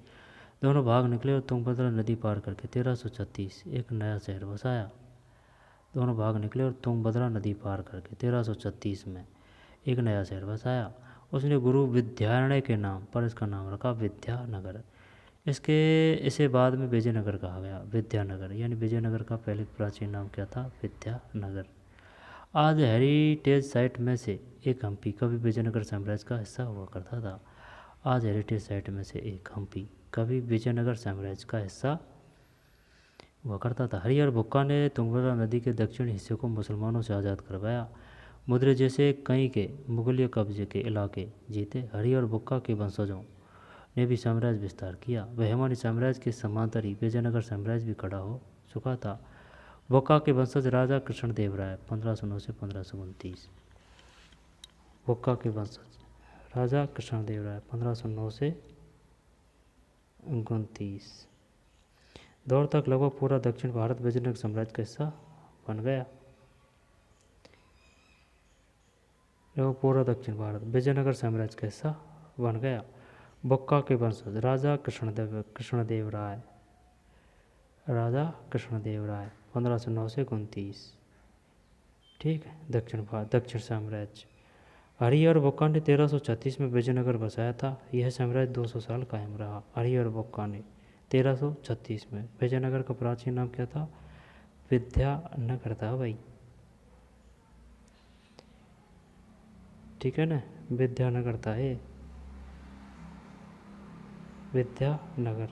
दोनों भाग निकले और तुंगभद्रा नदी पार करके 1336 एक नया शहर बसाया। दोनों भाग निकले और तुंगभद्रा नदी पार करके 1336 में एक नया शहर बसाया। उसने गुरु विद्यारण्य के नाम पर इसका नाम रखा विद्यानगर। इसे बाद में विजयनगर कहा गया। विद्यानगर यानी विजयनगर का पहले प्राचीन नाम क्या था, विद्यानगर। आज हेरिटेज साइट में से एक हम्पी कभी विजयनगर साम्राज्य का हिस्सा हुआ करता था। आज हेरिटेज साइट में से एक हम्पी कभी विजयनगर साम्राज्य का हिस्सा हुआ करता था। हरिहर बुक्का ने तुंगभद्रा नदी के दक्षिणी हिस्से को मुसलमानों से आज़ाद करवाया। मुद्रे जैसे कई के मुगलिया कब्जे के इलाके जीते। हरिहर बुक्का के वंशजों ने भी साम्राज्य विस्तार किया। बहमानी साम्राज्य के समांतर ही विजयनगर साम्राज्य भी खड़ा हो चुका था। बुक्का के वंशज राजा कृष्णदेव राय 1509 से 1529। बुक्का के वंशज राजा कृष्णदेव राय 1509 से 29 दौर तक लगभग पूरा दक्षिण भारत विजयनगर साम्राज्य का हिस्सा बन गया। लगभग पूरा दक्षिण भारत विजयनगर साम्राज्य का हिस्सा बन गया। बुक्का के वंशज राजा कृष्णदेव राय 1509 से 29। ठीक है। दक्षिण साम्राज्य हरिहर बुक्का ने 1336 में विजयनगर बसाया था। यह साम्राज्य 200 साल कायम रहा। हरिहर बुक्का ने 1336 में विजयनगर का प्राचीन नाम क्या था, विद्यानगर था भाई। ठीक है ना, विद्यानगर था ये, विद्यानगर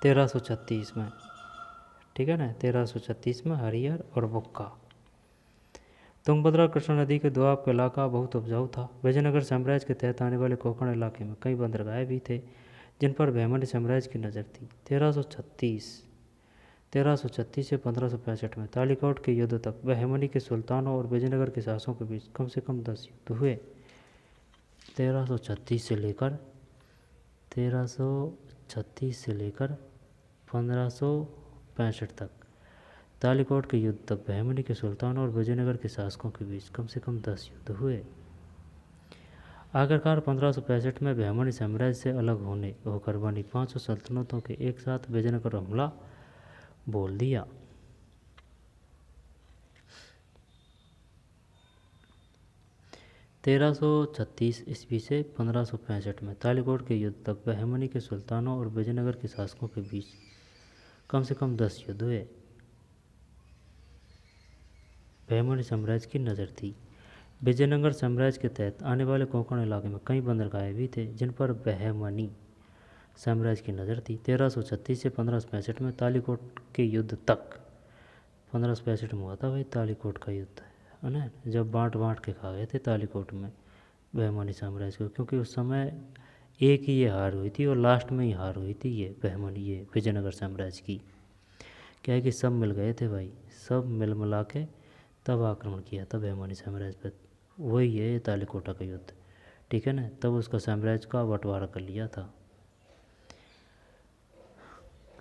1336 में। ठीक है ना, 1336 में हरिहर और बुक्का। तुंगभद्रा कृष्णा नदी के दोआब का इलाका बहुत उपजाऊ था। विजयनगर साम्राज्य के तहत आने वाले कोंकण इलाके में कई बंदरगाहें भी थे जिन पर बहमनी साम्राज्य की नज़र थी। 1336 से 1565 में तालिकोट के युद्ध तक बहमनी के सुल्तानों और विजयनगर के शासकों के बीच कम से कम 10 युद्ध हुए। 1336 से लेकर 1565 तक तालिकोट के युद्ध तक बहमनी के सुल्तानों और विजयनगर के शासकों के बीच कम से कम 10 युद्ध हुए। आखिरकार 1565 में बहमनी साम्राज्य से अलग होकर बनी 5 सल्तनतों के एक साथ विजयनगर हमला बोल दिया। तेरह सौ 36 ईस्वी से 1565 में तालिकोट के युद्ध तक बहमनी के सुल्तानों और विजयनगर के शासकों के बीच कम से कम 10 युद्ध हुए। बहमनी साम्राज्य की नज़र थी। विजयनगर साम्राज्य के तहत आने वाले कोंकण इलाके में कई बंदरगाहें भी थे जिन पर बहमनी साम्राज्य की नज़र थी। 1336 से 1565 में तालिकोट के युद्ध तक, 1565 में हुआ था भाई तालिकोट का युद्ध, है ना, जब बांट के खा गए थे तालिकोट में बहमनी साम्राज्य को, क्योंकि उस समय एक ही ये हार हुई थी और लास्ट में ही हार हुई थी ये विजयनगर साम्राज्य की। क्या है कि सब मिल गए थे भाई, सब मिला के तब आक्रमण किया था बहमनी साम्राज्य पर। वही है तालिकोटा का युद्ध, ठीक है ना, तब उसका साम्राज्य का बंटवारा कर लिया था।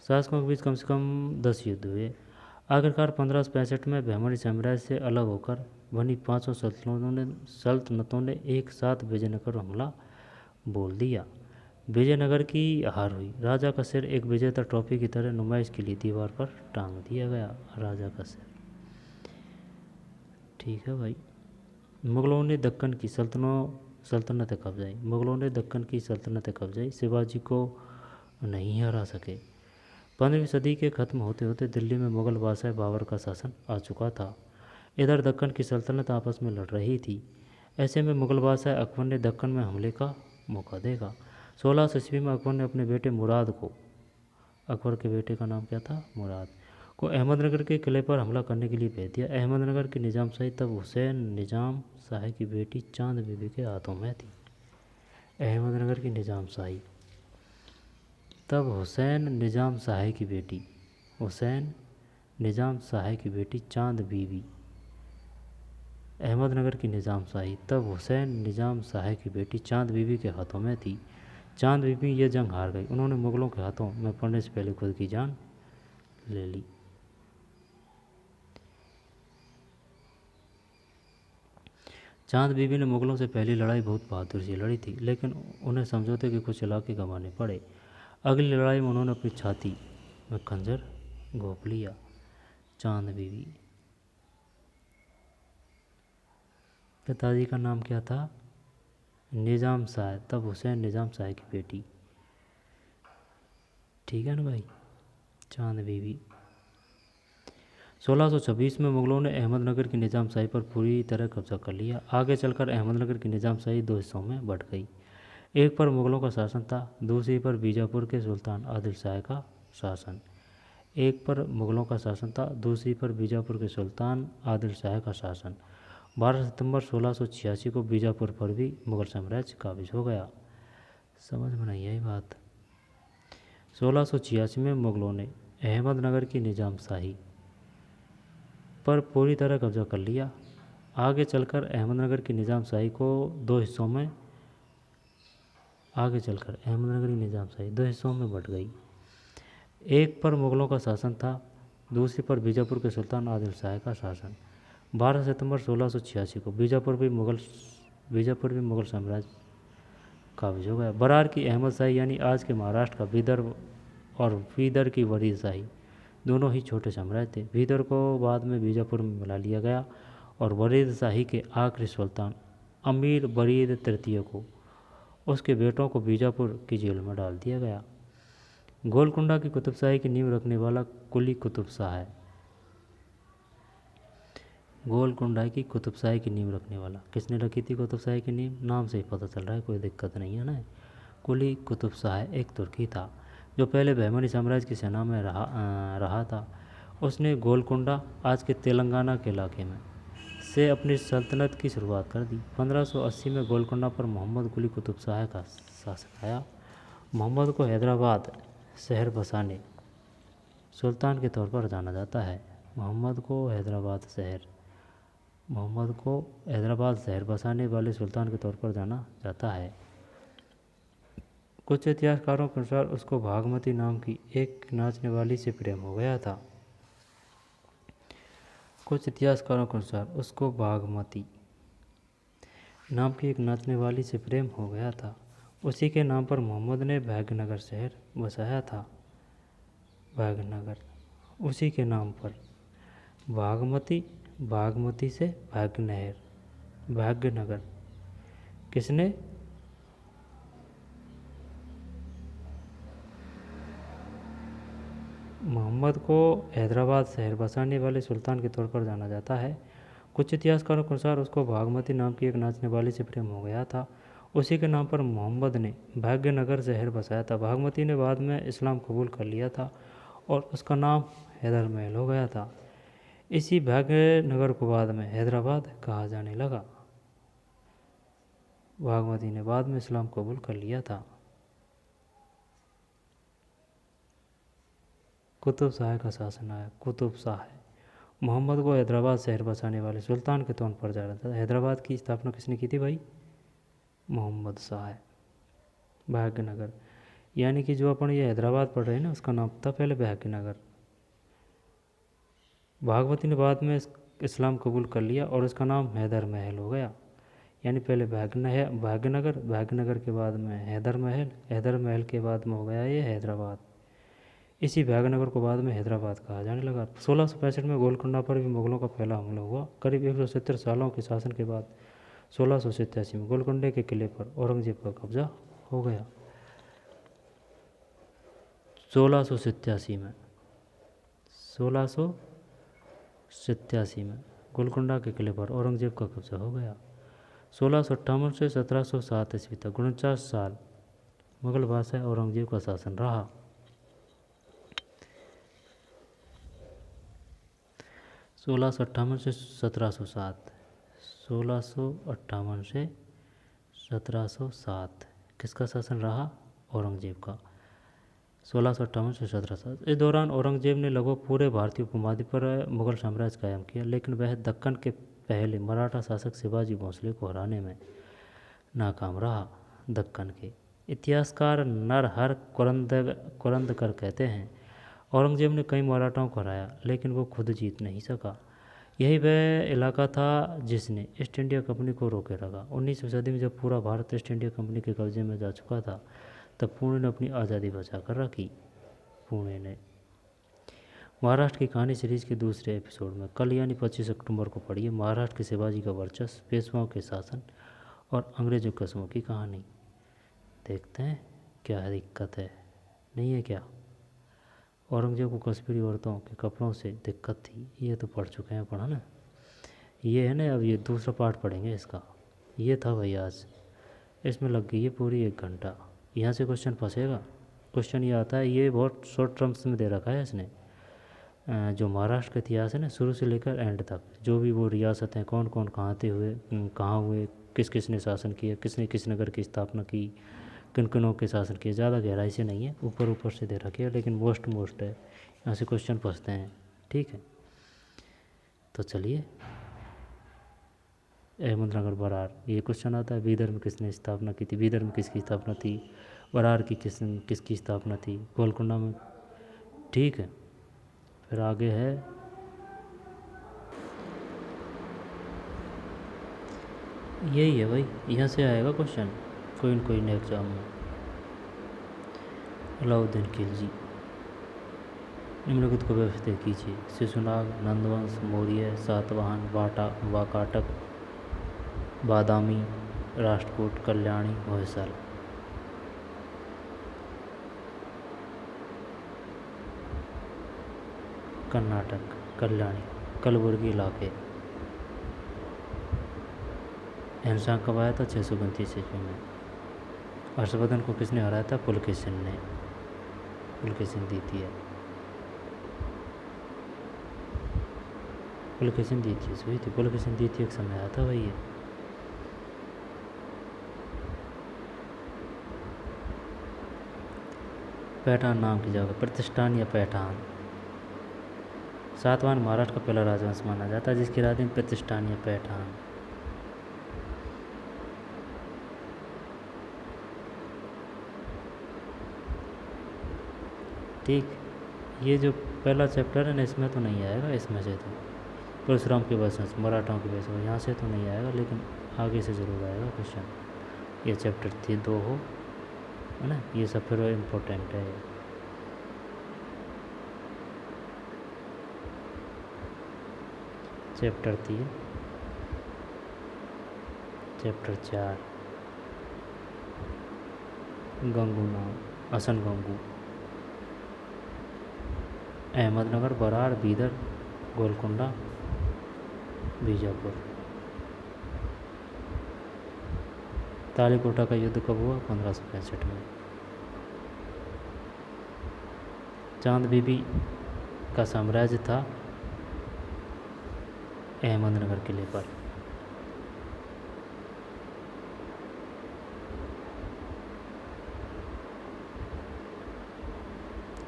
शासकों के बीच कम से कम 10 युद्ध हुए। आखिरकार 1565 में बहमनी साम्राज्य से अलग होकर बनी 5 सल्तनतों ने एक साथ विजयनगर हमला बोल दिया। विजयनगर की हार हुई। राजा का सिर एक विजेता ट्रॉफी की तरह नुमाइश के लिए दीवार पर टांग दिया गया। राजा का सिर, ठीक है भाई। मुगलों ने दक्कन की सल्तनतें कब्जाई। मुगलों ने दक्कन की सल्तनतें कब्जाई, शिवाजी को नहीं हरा सके। 15वीं सदी के ख़त्म होते होते दिल्ली में मुग़ल बादशाह बाबर का शासन आ चुका था। इधर दक्कन की सल्तनत आपस में लड़ रही थी। ऐसे में मुग़ल बादशाह अकबर ने दक्कन में हमले का मौका देखा। 1600 ईस्वी में अकबर ने अपने बेटे मुराद को, अकबर के बेटे का नाम क्या था, मुराद, को अहमदनगर के किले पर हमला करने के लिए भेज दिया। अहमदनगर की निज़ामशाही तब हुसैन निज़ाम शाह की बेटी चांद बीबी के हाथों में थी। अहमदनगर की निज़ामशाही तब हुसैन निज़ाम शाह की बेटी चांद बीबी, अहमदनगर की निज़ामशाही तब हुसैन निज़ाम शाह की बेटी चांद बीबी के हाथों में थी। चांद बीबी ये जंग हार गई। उन्होंने मुग़लों के हाथों में पड़ने से पहले खुद की जान ले ली। चांद बीबी ने मुग़लों से पहली लड़ाई बहुत बहादुरी से लड़ी थी, लेकिन उन्हें समझौते के कुछ इलाके गंवाने पड़े। अगली लड़ाई में उन्होंने अपनी छाती में खंजर घोंप लिया। चांद बीबी, पिताजी का नाम क्या था, निज़ाम शाह, तब हुसैन निज़ाम शाह की बेटी, ठीक है ना भाई। चांद बीबी 1626 में मुग़लों ने अहमदनगर की निज़ामशाही पर पूरी तरह कब्जा कर लिया। आगे चलकर अहमदनगर की निज़ामशाही दो हिस्सों में बंट गई। एक पर मुग़लों का शासन था, दूसरी पर बीजापुर के सुल्तान आदिल शाह का शासन। एक पर मुग़लों का शासन था, दूसरी पर बीजापुर के सुल्तान आदिल शाह का शासन। 12 सितंबर 1686 को बीजापुर पर भी मुग़ल साम्राज्य काबिज हो गया। समझ में नहीं आई बात। 1686 में मुग़लों ने अहमदनगर की निज़ामशाही पर पूरी तरह कब्जा कर लिया। आगे चलकर अहमदनगर की निज़ामशाही को दो हिस्सों में बंट गई। एक पर मुग़लों का शासन था, दूसरी पर बीजापुर के सुल्तान आदिल शाह का शासन। 12 सितंबर 1686 को बीजापुर भी मुग़ल साम्राज्य काबिज हो गया। बरार की अहमद शाही यानी आज के महाराष्ट्र का विदर्भ और बीदर की वरीद शाही दोनों ही छोटे साम्राज्य थे। बीदर को बाद में बीजापुर में मिला लिया गया और वरीद शाही के आखिरी सुल्तान अमीर बरीद तृतीय को उसके बेटों को बीजापुर की जेल में डाल दिया गया। गोलकुंडा की कुतुबशाही की नींव रखने वाला कुली कुतुब शाह है। गोलकुंडा की कुतुबशाही की नींव रखने वाला किसने रखी थी कुतुबशाही की नींव, नाम से ही पता चल रहा है, कोई दिक्कत नहीं है ना। कुली कुतुब शाह एक तुर्की था जो पहले बहमनी साम्राज्य की सेना में रहा था। उसने गोलकुंडा आज के तेलंगाना के इलाके में से अपनी सल्तनत की शुरुआत कर दी। 1580 में गोलकुंडा पर मोहम्मद कुली कुतुब शाह का शासन आया। मोहम्मद को हैदराबाद शहर बसाने सुल्तान के तौर पर जाना जाता है। मोहम्मद को हैदराबाद शहर बसाने वाले सुल्तान के तौर पर जाना जाता है। कुछ इतिहासकारों के अनुसार उसको भागमती नाम की एक नाचने वाली से प्रेम हो गया था। कुछ इतिहासकारों के अनुसार उसको भागमती नाम की एक नाचने वाली से प्रेम हो गया था। उसी के नाम पर मोहम्मद ने भाग्यनगर शहर बसाया था। भाग्यनगर उसी के नाम पर भागमती से भाग्यनगर किसने, मोहम्मद को हैदराबाद शहर बसाने वाले सुल्तान के तौर पर जाना जाता है। कुछ इतिहासकारों के अनुसार उसको भागमती नाम की एक नाचने वाली से प्रेम हो गया था। उसी के नाम पर मोहम्मद ने भाग्यनगर शहर बसाया था। भागमती ने बाद में इस्लाम कबूल कर लिया था और उसका नाम हैदर महल हो गया था। इसी भाग्यनगर को बाद में हैदराबाद कहा जाने लगा। भागमती ने बाद में इस्लाम कबूल कर लिया था। कुतुब शाह का शासन आया। कुतुब शाह मोहम्मद को हैदराबाद शहर बसाने वाले सुल्तान के तौर पर जाना था। हैदराबाद की स्थापना किसने की थी भाई, मोहम्मद शाह। भाग्यनगर यानी कि जो अपन ये हैदराबाद पढ़ रहे हैं ना उसका नाम था पहले भाग्यनगर। भागवती ने बाद में इस्लाम कबूल कर लिया और इसका नाम हैदर महल हो गया। यानी पहले भाग्यनगर के बाद में हैदर महल के बाद में हो गया ये हैदराबाद। इसी भाग्यनगर को बाद में हैदराबाद कहा जाने लगा। 1665 में गोलकुंडा पर भी मुगलों का पहला हमला हुआ। करीब 170 सालों के शासन के बाद 1687 में गोलकुंडे के किले पर औरंगजेब का कब्जा हो गया। 1687 में गोलकुंडा के किले पर औरंगजेब का कब्जा हो गया। 1658 से 1707 ईस्वी तक 49 साल मुगल बादशाह औरंगजेब का शासन रहा। 1658 से 1707 किसका शासन रहा? औरंगजेब का। 1658 से 1707। इस दौरान औरंगजेब ने लगभग पूरे भारतीय उपमहाद्वीप पर मुगल साम्राज्य कायम किया, लेकिन वह दक्कन के पहले मराठा शासक शिवाजी भोंसले को हराने में नाकाम रहा। दक्कन के इतिहासकार नरहर कुरंदकर कहते हैं, औरंगजेब ने कई मराठाओं को हराया, लेकिन वो खुद जीत नहीं सका। यही वह इलाका था जिसने ईस्ट इंडिया कंपनी को रोके रखा। 19वीं सदी में जब पूरा भारत ईस्ट इंडिया कंपनी के कब्जे में जा चुका था, तब पुणे ने अपनी आज़ादी बचा कर रखी। पुणे ने महाराष्ट्र की कहानी सीरीज के दूसरे एपिसोड में कल यानी 25 अक्टूबर को पढ़िए महाराष्ट्र के शिवाजी का वर्चस्व, पेशवाओं के शासन और अंग्रेजों के कसमों की कहानी। देखते हैं क्या दिक्कत है, नहीं है क्या? औरंगजेब को कश्मीरी औरतों के कपड़ों से दिक्कत थी, ये तो पढ़ चुके हैं, पढ़ा ना, ये है ना। अब ये दूसरा पार्ट पढ़ेंगे इसका। ये था भाई आज, इसमें लग गई है पूरी 1 घंटा। यहाँ से क्वेश्चन फंसेगा। क्वेश्चन ये आता है, ये बहुत शॉर्ट टर्म्स में दे रखा है इसने। जो महाराष्ट्र का इतिहास है ना, शुरू से लेकर एंड तक, जो भी वो रियासतें कौन कौन कहाँ हुए, किस किस ने शासन किया, किसने किस नगर की स्थापना की, किन किनों के शासन किए। ज़्यादा गहराई से नहीं है, ऊपर से दे रखी है, लेकिन मोस्ट है। यहाँ से क्वेश्चन फंसते हैं, ठीक है। तो चलिए, अहमदनगर बरार, ये क्वेश्चन आता है। बीदर में किसने स्थापना की थी? बीदर में किसकी स्थापना थी? बरार की किसकी स्थापना थी? गोलकुंडा में, ठीक है। फिर आगे है यही है भाई, यहाँ से आएगा क्वेश्चन कोई न कोई एग्जाम में। अलाउद्दीन खिलजी, निम्नलिखित को व्यवस्थित कीजिए। शिशुनाग, नंदवंश, मौर्य, सातवाहन, वाकाटक, बादामी, राष्ट्रकूट, कल्याणी, होयसल। कर्नाटक, कल्याणी, कलबुर्गी इलाके। हिंसा कब आया था? 629 ईस्वी में। हर्षवर्धन को किसने हराया था? पुलकेशिन ने। पुलकेशिन द्वितीय, पुलकेशिन द्वितीय हुई थी। पुलकेशिन द्वितीय के समय आया था भाई ये। पैठान नाम की जगह, प्रतिष्ठान या पैठान। सातवाहन महाराष्ट्र का पहला राजवंश माना जाता है, जिसकी राजधानी प्रतिष्ठान या पैठान। ठीक, ये जो पहला चैप्टर है ना, इसमें तो नहीं आएगा। इसमें से तो परशुराम के वंशज, मराठाओं के वंशज, यहाँ से तो नहीं आएगा, लेकिन आगे से ज़रूर आएगा क्वेश्चन। ये चैप्टर 2 हो, है ना, ये सब फिर इम्पोर्टेंट है। चैप्टर 3, चैप्टर 4, गंगू नाम, हसन गंगू। अहमदनगर, बरार, बीदर, गोलकुंडा, बीजापुर। तालीकोटा का युद्ध कब हुआ? 1565 में। चांद बीबी का साम्राज्य था अहमदनगर किले पर।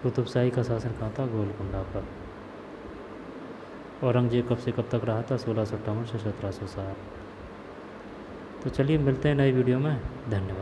कुतुबशाही का शासन कहाँ था? गोलकुंडा पर। औरंगजेब कब से कब तक रहा था? 1658 से 1707। तो चलिए मिलते हैं नई वीडियो में, धन्यवाद।